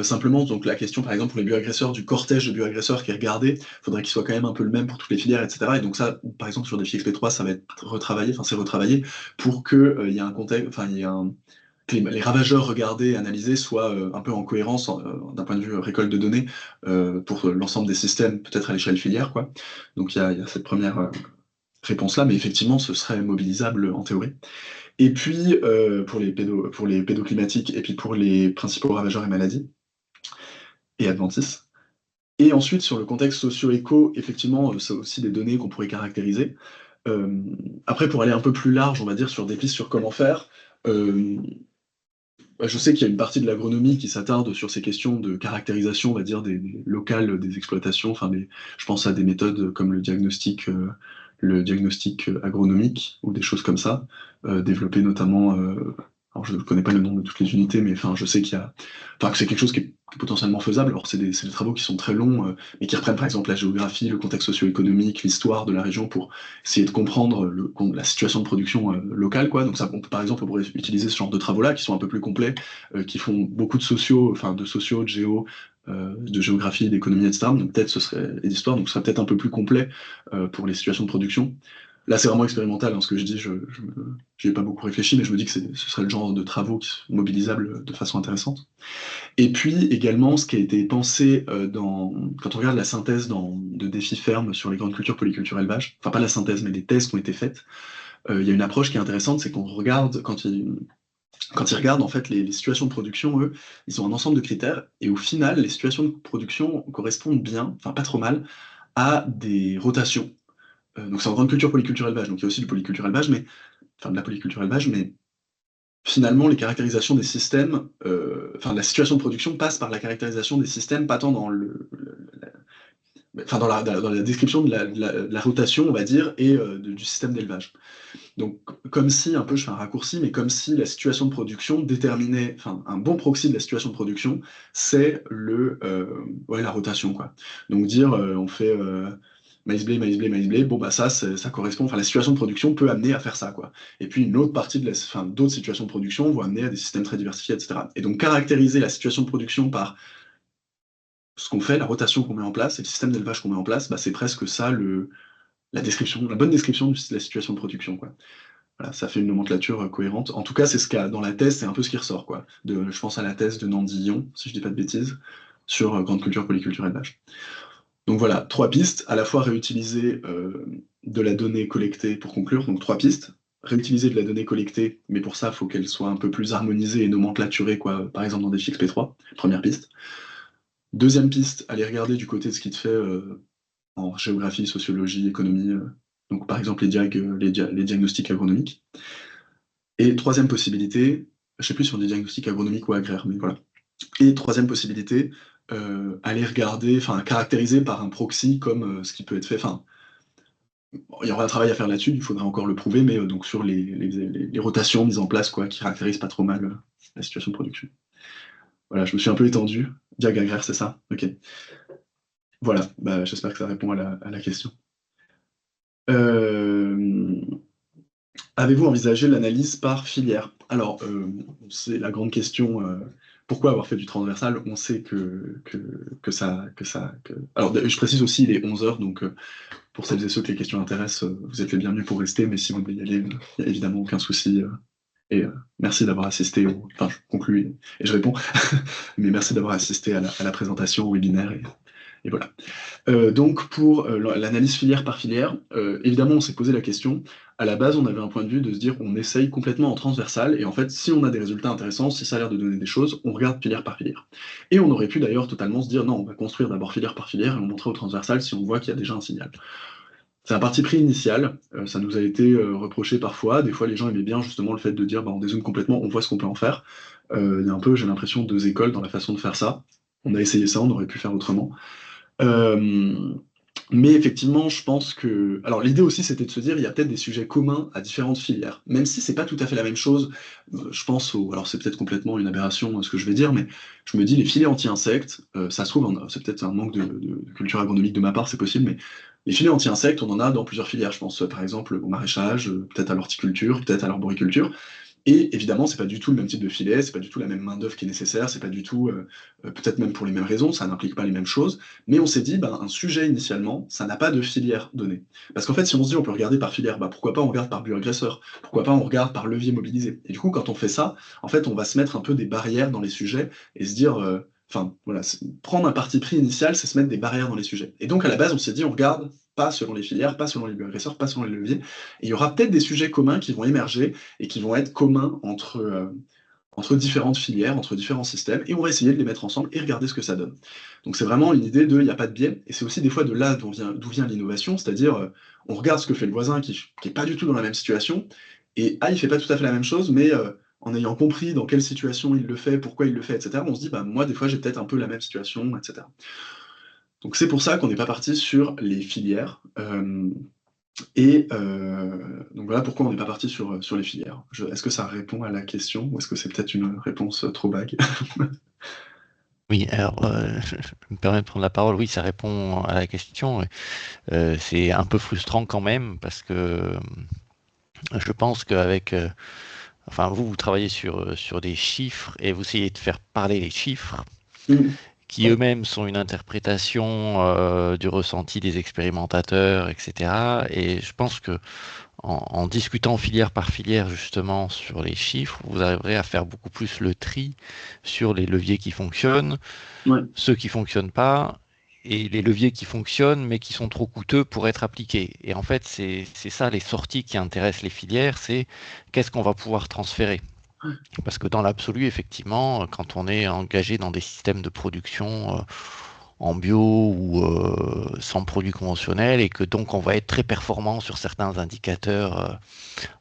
Simplement, donc la question, par exemple, pour les bioagresseurs, du cortège de bioagresseurs qui est regardé, il faudrait qu'il soit quand même un peu le même pour toutes les filières, etc. Et donc ça, par exemple, sur Défi XP3, ça va être retravaillé, enfin c'est retravaillé pour que il y ait un contexte, enfin il y ait un que les ravageurs regardés et analysés soient un peu en cohérence d'un point de vue récolte de données pour l'ensemble des systèmes, peut-être à l'échelle filière, quoi. Donc il y a cette première réponse-là, mais effectivement, ce serait mobilisable en théorie. Et puis, pour les pédoclimatiques, et puis pour les principaux ravageurs et maladies, et adventices. Et ensuite, sur le contexte socio-éco, effectivement, c'est aussi des données qu'on pourrait caractériser. Euh, Après, pour aller un peu plus large, on va dire, sur des pistes sur comment faire, euh, bah, je sais qu'il y a une partie de l'agronomie qui s'attarde sur ces questions de caractérisation, on va dire, des locales des exploitations. Enfin, je pense à des méthodes comme le diagnostic agronomique ou des choses comme ça, développées notamment. alors je ne connais pas le nom de toutes les unités, mais enfin, je sais que c'est quelque chose qui est potentiellement faisable. Alors c'est des travaux qui sont très longs, mais qui reprennent par exemple la géographie, le contexte socio-économique, l'histoire de la région pour essayer de comprendre la situation de production locale, quoi. Donc ça, par exemple, on pourrait utiliser ce genre de travaux-là qui sont un peu plus complets, qui font beaucoup de sociaux, de géo, de géographie, d'économie, etc. Donc peut-être ce serait et d'histoire, donc ce serait peut-être un peu plus complet pour les situations de production. Là, c'est vraiment expérimental, hein, ce que je dis, j'y ai pas beaucoup réfléchi, mais je me dis que ce serait le genre de travaux qui sont mobilisables de façon intéressante. Et puis également, ce qui a été pensé quand on regarde la synthèse de Défis fermes sur les grandes cultures, polyculture, élevage, enfin pas la synthèse, mais des thèses qui ont été faites, il y a une approche qui est intéressante, c'est qu'on regarde, quand ils regardent en fait les situations de production, eux, ils ont un ensemble de critères, et au final, les situations de production correspondent bien, enfin pas trop mal, à des rotations. Donc c'est en grande culture, polyculture, élevage, donc il y a aussi du polyculture, élevage, enfin de la polyculture, élevage, mais finalement, les caractérisations des systèmes, enfin la situation de production passe par la caractérisation des systèmes, pas tant dans enfin dans la description de la rotation, on va dire, et du système d'élevage. Donc, comme si, un peu, je fais un raccourci, mais comme si la situation de production déterminait, enfin, un bon proxy de la situation de production, c'est la rotation, quoi. Donc, dire, on fait maïs blé, maïs blé, maïs blé, bon, bah, ça correspond, enfin, la situation de production peut amener à faire ça, quoi. Et puis, une autre partie enfin, d'autres situations de production vont amener à des systèmes très diversifiés, etc. Et donc, caractériser la situation de production par ce qu'on fait, la rotation qu'on met en place et le système d'élevage qu'on met en place, bah, c'est presque ça la bonne description de la situation de production, quoi. Voilà, ça fait une nomenclature cohérente. En tout cas, c'est ce qu'il y a dans la thèse, c'est un peu ce qui ressort, quoi. Je pense à la thèse de Nandillon, si je dis pas de bêtises, sur grande culture, polyculture, élevage. Donc voilà, 3 pistes, à la fois réutiliser de la donnée collectée pour conclure, donc 3 pistes. Réutiliser de la donnée collectée, mais pour ça, il faut qu'elle soit un peu plus harmonisée et nomenclaturée, quoi, par exemple dans des fixes P3, première piste. Deuxième piste, aller regarder du côté de ce qui te fait en géographie, sociologie, économie, donc par exemple les diagnostics agronomiques. Et troisième possibilité, je sais plus si on dit diagnostic agronomique ou agraire, mais voilà. Et troisième possibilité, aller regarder, enfin caractériser par un proxy comme ce qui peut être fait. Enfin, il y aura un travail à faire là-dessus, il faudra encore le prouver, mais donc sur les rotations mises en place, quoi, qui caractérisent pas trop mal la situation de production. Voilà, je me suis un peu étendu. Diag agraire, c'est ça? Ok. Voilà, bah, j'espère que ça répond à la question. Euh, Avez-vous envisagé l'analyse par filière? Alors, c'est la grande question. Pourquoi avoir fait du transversal? On sait Alors, je précise aussi, il est 11 heures, donc pour celles et ceux que les questions intéressent, vous êtes les bienvenus pour rester, mais si vous voulez y aller, il n'y a évidemment aucun souci. Et merci d'avoir assisté Enfin, je conclue et je réponds, mais merci d'avoir assisté à la présentation, au webinaire, et voilà. Donc pour l'analyse filière par filière, évidemment on s'est posé la question, à la base on avait un point de vue de se dire on essaye complètement en transversal, et en fait si on a des résultats intéressants, si ça a l'air de donner des choses, on regarde filière par filière. Et on aurait pu d'ailleurs totalement se dire non, on va construire d'abord filière par filière et on montrer au transversal si on voit qu'il y a déjà un signal. C'est un parti pris initial, ça nous a été reproché parfois, des fois les gens aimaient bien justement le fait de dire bah, on dézoome complètement, on voit ce qu'on peut en faire. Il y a un peu, j'ai l'impression, deux écoles dans la façon de faire ça. On a essayé ça, on aurait pu faire autrement. Euh, mais effectivement, je pense que. Alors, l'idée aussi, c'était de se dire, il y a peut-être des sujets communs à différentes filières. Même si c'est pas tout à fait la même chose, je pense au. Alors, c'est peut-être complètement une aberration, ce que je vais dire, mais je me dis, les filets anti-insectes, ça se trouve, c'est peut-être un manque de culture agronomique de ma part, c'est possible, mais les filets anti-insectes, on en a dans plusieurs filières. Je pense, par exemple, au maraîchage, peut-être à l'horticulture, peut-être à l'arboriculture. Et évidemment, c'est pas du tout le même type de filet, c'est pas du tout la même main-d'œuvre qui est nécessaire, c'est pas du tout, peut-être même pour les mêmes raisons, ça n'implique pas les mêmes choses. Mais on s'est dit, ben, un sujet initialement, ça n'a pas de filière donnée. Parce qu'en fait, si on se dit on peut regarder par filière, bah, pourquoi pas on regarde par bioagresseur, pourquoi pas on regarde par levier mobilisé. Et du coup, quand on fait ça, en fait, on va se mettre un peu des barrières dans les sujets et se dire, enfin, voilà, prendre un parti pris initial, c'est se mettre des barrières dans les sujets. Et donc, à la base, on s'est dit, on regarde pas selon les filières, pas selon les bioagresseurs, pas selon les leviers. Et il y aura peut-être des sujets communs qui vont émerger et qui vont être communs entre différentes filières, entre différents systèmes, et on va essayer de les mettre ensemble et regarder ce que ça donne. Donc c'est vraiment une idée de il n'y a pas de biais, et c'est aussi des fois de là d'où vient l'innovation, c'est-à-dire on regarde ce que fait le voisin qui n'est pas du tout dans la même situation, et il fait pas tout à fait la même chose, mais en ayant compris dans quelle situation il le fait, pourquoi il le fait, etc., on se dit, bah moi des fois j'ai peut-être un peu la même situation, etc. Donc c'est pour ça qu'on n'est pas parti sur les filières. Et donc voilà pourquoi on n'est pas parti sur les filières. Est-ce que ça répond à la question ou est-ce que c'est peut-être une réponse trop vague? Oui, alors, je me permets de prendre la parole. Oui, ça répond à la question. C'est un peu frustrant quand même parce que je pense qu'avec, enfin, vous travaillez sur des chiffres et vous essayez de faire parler les chiffres Mmh. qui eux-mêmes sont une interprétation du ressenti des expérimentateurs, etc. Et je pense que en discutant filière par filière justement sur les chiffres, vous arriverez à faire beaucoup plus le tri sur les leviers qui fonctionnent, Ouais, ceux qui fonctionnent pas, et les leviers qui fonctionnent mais qui sont trop coûteux pour être appliqués. Et en fait, c'est ça les sorties qui intéressent les filières, c'est qu'est-ce qu'on va pouvoir transférer. Parce que dans l'absolu, effectivement, quand on est engagé dans des systèmes de production en bio ou sans produits conventionnels et que donc on va être très performant sur certains indicateurs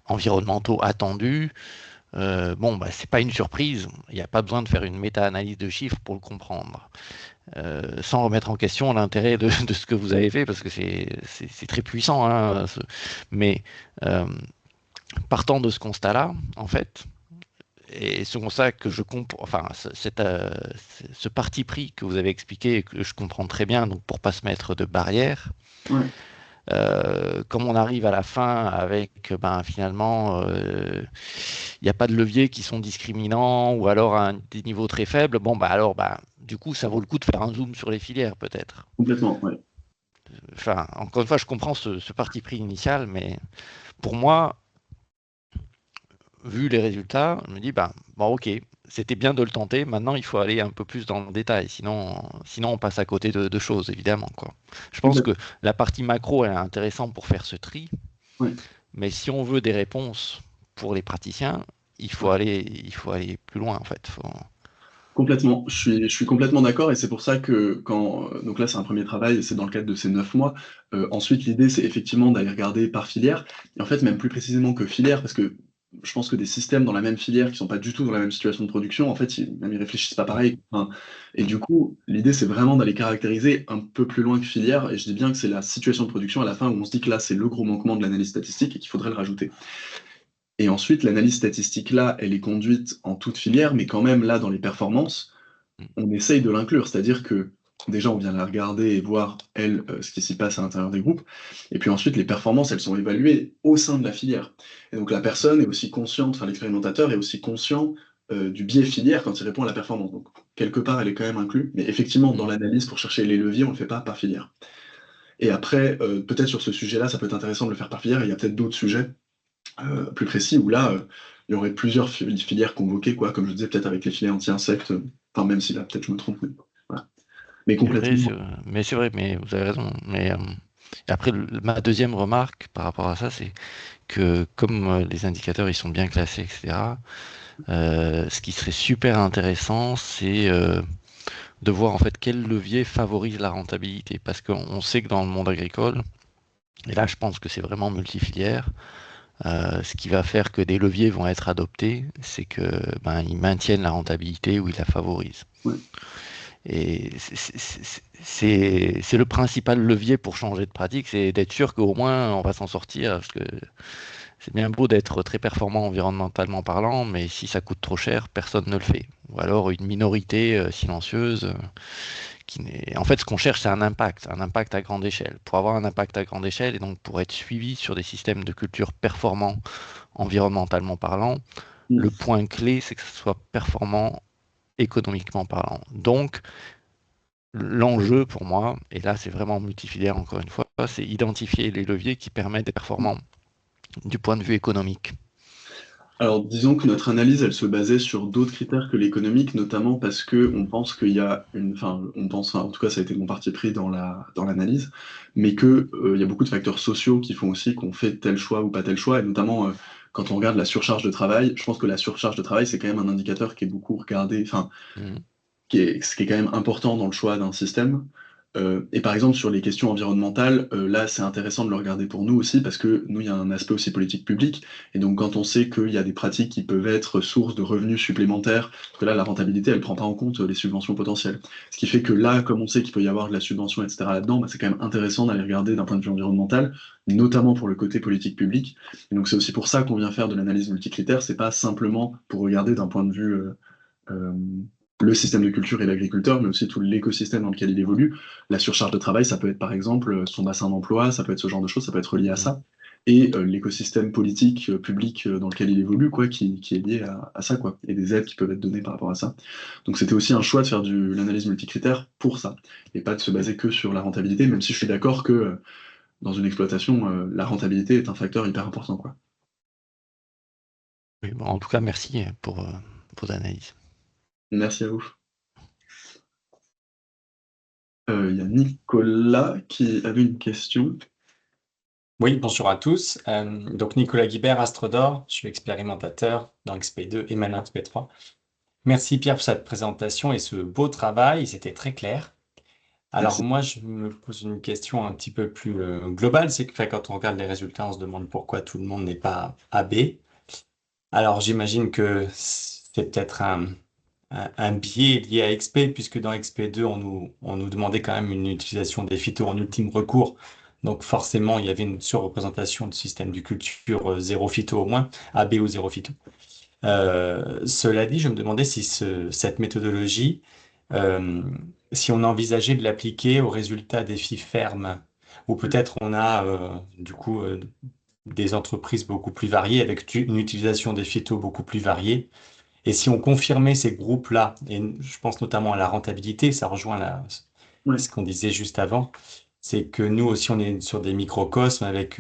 environnementaux attendus, bon, bah, c'est pas une surprise. Il n'y a pas besoin de faire une méta-analyse de chiffres pour le comprendre. Sans remettre en question l'intérêt de ce que vous avez fait, parce que c'est très puissant, hein, mais euh, partant de ce constat-là, en fait, et c'est pour ça que je comprends, enfin, ce parti pris que vous avez expliqué et que je comprends très bien, donc pour pas se mettre de barrière, ouais, comme on arrive à la fin avec, ben, finalement, il n'y a pas de leviers qui sont discriminants ou alors à des niveaux très faibles, bon, bah alors, bah, du coup, ça vaut le coup de faire un zoom sur les filières, peut-être. complètement, ouais. Enfin, encore une fois, je comprends ce parti pris initial, mais pour moi, vu les résultats, je me dis, bah, bon, ok, c'était bien de le tenter, maintenant il faut aller un peu plus dans le détail, sinon on passe à côté de choses, évidemment, quoi. Je pense que Complètement, la partie macro, elle est intéressante pour faire ce tri, ouais, mais si on veut des réponses pour les praticiens, ouais. il faut aller plus loin, en fait. Complètement, je suis complètement d'accord et c'est pour ça que quand donc là, c'est un premier travail et c'est dans le cadre de ces 9 mois. Ensuite, l'idée, c'est effectivement d'aller regarder par filière et en fait, même plus précisément que filière, parce que je pense que des systèmes dans la même filière qui sont pas du tout dans la même situation de production, en fait, ils réfléchissent pas pareil, enfin et Mm. du coup, l'idée, c'est vraiment d'aller caractériser un peu plus loin que filière et je dis bien que c'est la situation de production à la fin où on se dit que là, c'est le gros manquement de l'analyse statistique et qu'il faudrait le rajouter. Et ensuite, l'analyse statistique là, elle est conduite en toute filière, mais quand même là, dans les performances, Mm. on essaye de l'inclure. C'est-à-dire que déjà, on vient la regarder et voir, elle, ce qui s'y passe à l'intérieur des groupes. Et puis ensuite, les performances, elles sont évaluées au sein de la filière. Et donc la personne est aussi consciente, enfin l'expérimentateur est aussi conscient du biais filière quand il répond à la performance. Donc quelque part, elle est quand même inclue. Mais effectivement, dans Mm. l'analyse, pour chercher les leviers, on ne le fait pas par filière. Et après, peut-être sur ce sujet-là, ça peut être intéressant de le faire par filière. Et il y a peut-être d'autres sujets plus précis où là, il y aurait plusieurs filières convoquées, quoi, comme je disais, peut-être avec les filets anti-insectes, enfin même si là, peut-être je me trompe, mais voilà. Mais C'est vrai, complètement. mais c'est vrai, mais vous avez raison. Mais après, ma deuxième remarque par rapport à ça, c'est que comme les indicateurs ils sont bien classés, etc., ce qui serait super intéressant, c'est de voir en fait quel levier favorise la rentabilité. Parce qu'on sait que dans le monde agricole, et là je pense que c'est vraiment multifilière, ce qui va faire que des leviers vont être adoptés, c'est que ben, ils maintiennent la rentabilité ou ils la favorisent. Ouais, Et c'est le principal levier pour changer de pratique, c'est d'être sûr qu'au moins on va s'en sortir. Parce que c'est bien beau d'être très performant environnementalement parlant, mais si ça coûte trop cher, personne ne le fait. Ou alors une minorité silencieuse qui n'est. En fait, ce qu'on cherche, c'est un impact à grande échelle. Pour avoir un impact à grande échelle et donc pour être suivi sur des systèmes de culture performants environnementalement parlant, le mmh. point clé, c'est que ce soit performant économiquement parlant. Donc, l'enjeu pour moi, et là c'est vraiment multifilière encore une fois, c'est identifier les leviers qui permettent d'être performants du point de vue économique. Alors disons que notre analyse, elle se basait sur d'autres critères que l'économique, notamment parce que on pense qu'il y a une enfin, on pense, enfin, en tout cas, ça a été mon parti pris dans l'analyse, mais que, il y a beaucoup de facteurs sociaux qui font aussi qu'on fait tel choix ou pas tel choix et notamment, quand on regarde la surcharge de travail, je pense que la surcharge de travail, c'est quand même un indicateur qui est beaucoup regardé, enfin, Mhm. ce qui est quand même important dans le choix d'un système. Et par exemple, sur les questions environnementales, là, c'est intéressant de le regarder pour nous aussi, parce que nous, il y a un aspect aussi politique public, et donc quand on sait qu'il y a des pratiques qui peuvent être source de revenus supplémentaires, parce que là, la rentabilité, elle prend pas en compte les subventions potentielles. Ce qui fait que là, comme on sait qu'il peut y avoir de la subvention, etc. là-dedans, bah, c'est quand même intéressant d'aller regarder d'un point de vue environnemental, notamment pour le côté politique public. Et donc c'est aussi pour ça qu'on vient faire de l'analyse multicritère, c'est pas simplement pour regarder d'un point de vue euh, le système de culture et l'agriculteur, mais aussi tout l'écosystème dans lequel il évolue. La surcharge de travail, ça peut être par exemple son bassin d'emploi, ça peut être ce genre de choses, ça peut être lié à ça. Et l'écosystème politique, public dans lequel il évolue, quoi, qui est lié à ça, quoi, et des aides qui peuvent être données par rapport à ça. Donc c'était aussi un choix de faire l'analyse multicritère pour ça, et pas de se baser que sur la rentabilité, même si je suis d'accord que dans une exploitation, la rentabilité est un facteur hyper important, quoi. Oui, bon, en tout cas, merci pour vos analyses. Merci à vous. Il y a Nicolas qui avait une question. Oui, bonjour à tous. Donc Nicolas Guibert, Astre d'Or, je suis expérimentateur dans XP2 et maintenant XP3. Merci Pierre pour cette présentation et ce beau travail, c'était très clair. Alors Merci. moi, je me pose une question un petit peu plus globale, c'est que quand on regarde les résultats, on se demande pourquoi tout le monde n'est pas AB. Alors j'imagine que c'est peut-être un biais lié à XP, puisque dans XP2, on nous demandait quand même une utilisation des phytos en ultime recours. Donc forcément, il y avait une surreprésentation du système du culture zéro phyto au moins, AB ou zéro phyto. Cela dit, je me demandais si cette méthodologie, euh, si on envisageait de l'appliquer aux résultats des filles fermes, ou peut-être on a du coup des entreprises beaucoup plus variées avec une utilisation des phytos beaucoup plus variée. Et si on confirmait ces groupes-là, et je pense notamment à la rentabilité, ça rejoint Ouais. ce qu'on disait juste avant, c'est que nous aussi on est sur des microcosmes avec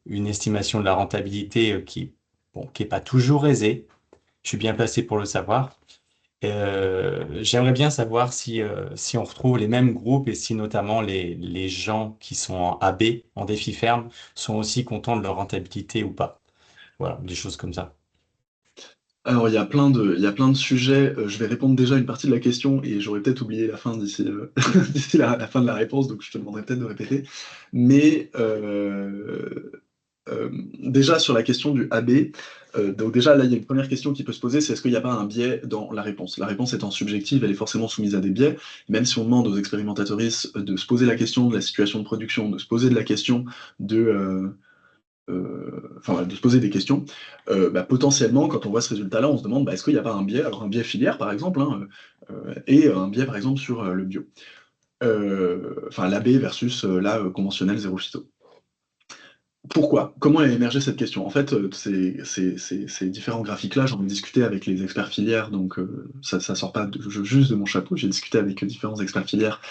une estimation de la rentabilité qui est pas toujours aisée. Je suis bien placé pour le savoir. J'aimerais bien savoir si on retrouve les mêmes groupes et si notamment les gens qui sont en AB, en défi ferme, sont aussi contents de leur rentabilité ou pas. Voilà, des choses comme ça. Alors, il y a plein de sujets. Je vais répondre déjà à une partie de la question et j'aurais peut-être oublié la fin d'ici d'ici la fin de la réponse, donc je te demanderai peut-être de répéter. Mais déjà sur la question du AB, donc déjà là, il y a une première question qui peut se poser, c'est est-ce qu'il n'y a pas un biais dans la réponse? La réponse étant subjective, elle est forcément soumise à des biais, même si on demande aux expérimentatoristes de se poser la question de la situation de production, de se poser de la question de se poser des questions, potentiellement, quand on voit ce résultat-là, on se demande est-ce qu'il n'y a pas un biais, alors un biais filière par exemple, hein, et un biais par exemple sur le bio. Enfin, l'AB versus la conventionnelle zéro phyto. Pourquoi? Comment a émergé cette question? En fait, ces différents graphiques-là, j'en ai discuté avec les experts filières, donc ça sort pas juste de mon chapeau, j'ai discuté avec différents experts filières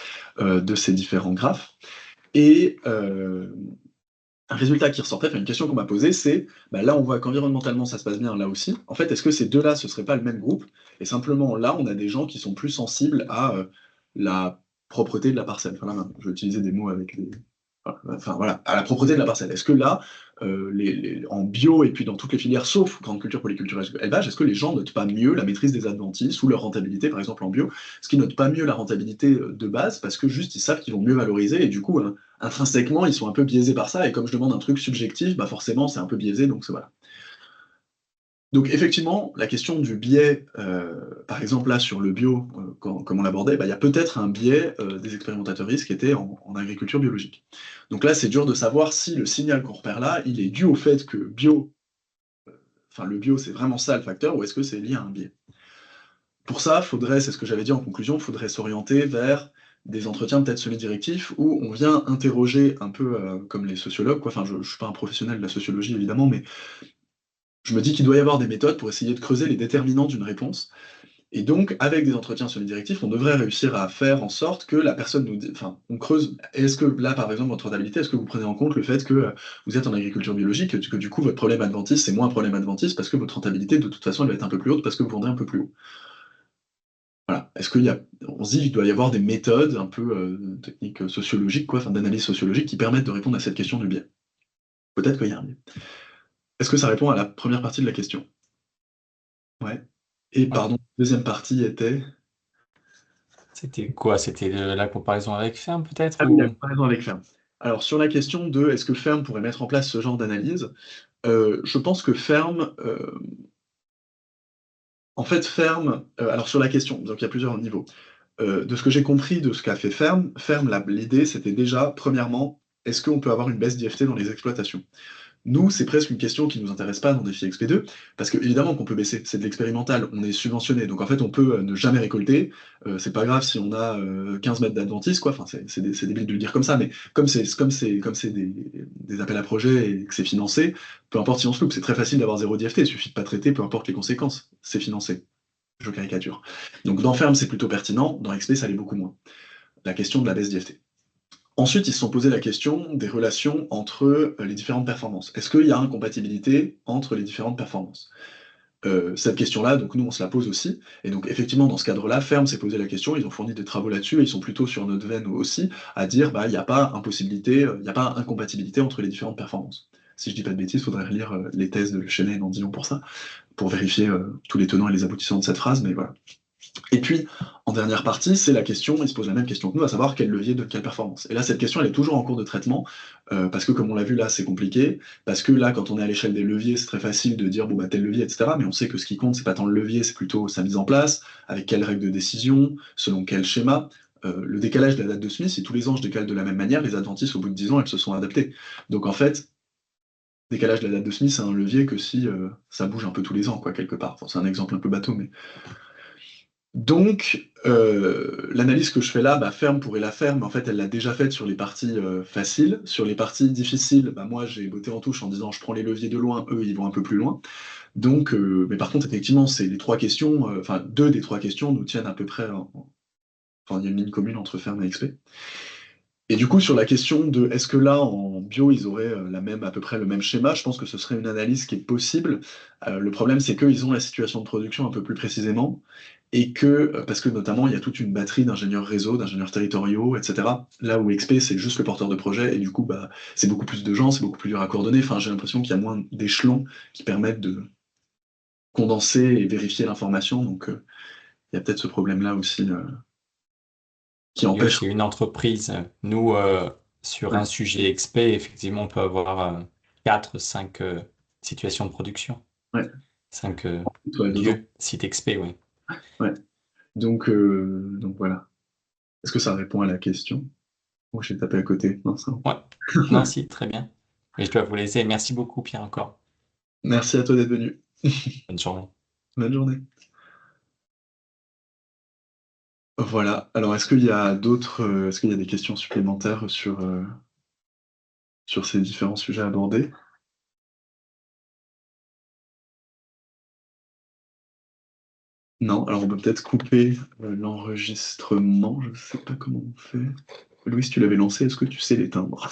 de ces différents graphes. Et un résultat qui ressortait, enfin une question qu'on m'a posée, c'est là on voit qu'environnementalement ça se passe bien là aussi. En fait, est-ce que ces deux-là, ce serait pas le même groupe? Et simplement là, on a des gens qui sont plus sensibles à la propreté de la parcelle. Enfin là, je vais utiliser des mots avec les. Enfin voilà, à la propreté de la parcelle. Est-ce que là, en bio et puis dans toutes les filières, sauf grande culture, polyculture, élevage, est-ce que les gens notent pas mieux la maîtrise des adventices ou leur rentabilité, par exemple en bio? Est-ce qu'ils notent pas mieux la rentabilité de base parce que juste ils savent qu'ils vont mieux valoriser et du coup, intrinsèquement, ils sont un peu biaisés par ça, et comme je demande un truc subjectif, forcément, c'est un peu biaisé, donc voilà. Donc effectivement, la question du biais, par exemple là sur le bio, comme on l'abordait, il y a peut-être un biais des expérimentateuristes qui étaient en agriculture biologique. Donc là, c'est dur de savoir si le signal qu'on repère là, il est dû au fait que le bio, c'est vraiment ça le facteur, ou est-ce que c'est lié à un biais? Pour ça, c'est ce que j'avais dit en conclusion, il faudrait s'orienter vers des entretiens peut-être semi-directifs où on vient interroger un peu comme les sociologues, quoi. Enfin, je ne suis pas un professionnel de la sociologie évidemment, mais je me dis qu'il doit y avoir des méthodes pour essayer de creuser les déterminants d'une réponse. Et donc, avec des entretiens semi-directifs, on devrait réussir à faire en sorte que la personne nous dise, enfin, on creuse, est-ce que là, par exemple, votre rentabilité, est-ce que vous prenez en compte le fait que vous êtes en agriculture biologique, que du coup, votre problème adventiste, c'est moins un problème adventiste parce que votre rentabilité, de toute façon, elle va être un peu plus haute parce que vous vendrez un peu plus haut. Voilà. On se dit qu'il doit y avoir des méthodes un peu techniques sociologiques, quoi, enfin d'analyse sociologique, qui permettent de répondre à cette question du biais. Peut-être qu'il y a un biais. Est-ce que ça répond à la première partie de la question? Ouais. Et Ouais. pardon, deuxième partie était. C'était quoi? C'était la comparaison avec Ferme, peut-être? Ah oui, la Ou... comparaison avec Ferme. Alors, sur la question de est-ce que Ferme pourrait mettre en place ce genre d'analyse, je pense que Ferme, en fait, Ferme, alors sur la question, donc il y a plusieurs niveaux. De ce que j'ai compris de ce qu'a fait Ferme, l'idée, c'était déjà, premièrement, est-ce qu'on peut avoir une baisse d'IFT dans les exploitations? Nous, c'est presque une question qui ne nous intéresse pas dans Défi XP2, parce que évidemment qu'on peut baisser, c'est de l'expérimental, on est subventionné, donc en fait on peut ne jamais récolter, c'est pas grave si on a 15 mètres d'adventice, quoi, enfin c'est débile de le dire comme ça, mais comme c'est des appels à projets et que c'est financé, peu importe si on se loupe, c'est très facile d'avoir zéro d'IFT, il suffit de pas traiter, peu importe les conséquences, c'est financé. Je caricature. Donc dans Ferme c'est plutôt pertinent, dans XP ça l'est beaucoup moins. La question de la baisse d'IFT. Ensuite, ils se sont posé la question des relations entre les différentes performances. Est-ce qu'il y a incompatibilité entre les différentes performances? Cette question-là, donc nous, on se la pose aussi. Et donc, effectivement, dans ce cadre-là, Ferme s'est posé la question, ils ont fourni des travaux là-dessus, et ils sont plutôt sur notre veine aussi, à dire, bah, il n'y a pas impossibilité, il n'y a pas incompatibilité entre les différentes performances. Si je dis pas de bêtises, il faudrait relire les thèses de Le Chesnais et Nandillon pour ça, pour vérifier tous les tenants et les aboutissants de cette phrase, mais voilà. Et puis, en dernière partie, c'est la question, il se pose la même question que nous, à savoir quel levier de quelle performance. Et là, cette question, elle est toujours en cours de traitement, parce que comme on l'a vu là, c'est compliqué, parce que là, quand on est à l'échelle des leviers, c'est très facile de dire, bon, bah, tel levier, etc. Mais on sait que ce qui compte, c'est pas tant le levier, c'est plutôt sa mise en place, avec quelles règles de décision, selon quel schéma. Le décalage de la date de Smith, si tous les ans je décale de la même manière, les adventistes, au bout de 10 ans, elles se sont adaptées. Donc en fait, décalage de la date de Smith, c'est un levier que si ça bouge un peu tous les ans, quoi, quelque part. Enfin, c'est un exemple un peu bateau, mais donc, l'analyse que je fais là, bah, Ferme pourrait la faire, mais en fait, elle l'a déjà faite sur les parties faciles. Sur les parties difficiles, bah, moi, j'ai botté en touche en disant je prends les leviers de loin, eux, ils vont un peu plus loin. Donc, mais par contre, effectivement, c'est les trois questions, enfin, deux des trois questions nous tiennent à peu près, enfin, il y a une ligne commune entre Ferme et XP. Et du coup, sur la question de est-ce que là, en bio, ils auraient à peu près le même schéma, je pense que ce serait une analyse qui est possible. Le problème, c'est qu'ils ont la situation de production un peu plus précisément, et que, parce que notamment, il y a toute une batterie d'ingénieurs réseau, d'ingénieurs territoriaux, etc. Là où XP, c'est juste le porteur de projet, et du coup, bah, c'est beaucoup plus de gens, c'est beaucoup plus dur à coordonner. Enfin, j'ai l'impression qu'il y a moins d'échelons qui permettent de condenser et vérifier l'information, donc il y a peut-être ce problème-là aussi qui Et empêche. c'est une entreprise. Nous, sur Ouais, un sujet XP, effectivement, on peut avoir 4, 5 situations de production. ouais, 5 ouais, dedans. lieux, sites XP, oui. Ouais. Donc voilà. Est-ce que ça répond à la question? Oh, j'ai tapé à côté. Non, ça. Ouais. Non, si, très bien. Et je dois vous laisser. Merci beaucoup, Pierre, encore. Merci à toi d'être venu. Bonne journée. Bonne journée. Voilà. Alors, est-ce qu'il y a est-ce qu'il y a des questions supplémentaires sur ces différents sujets abordés? Non. Alors, on peut peut-être couper l'enregistrement. Je ne sais pas comment on fait. Louis, tu l'avais lancé. Est-ce que tu sais l'éteindre?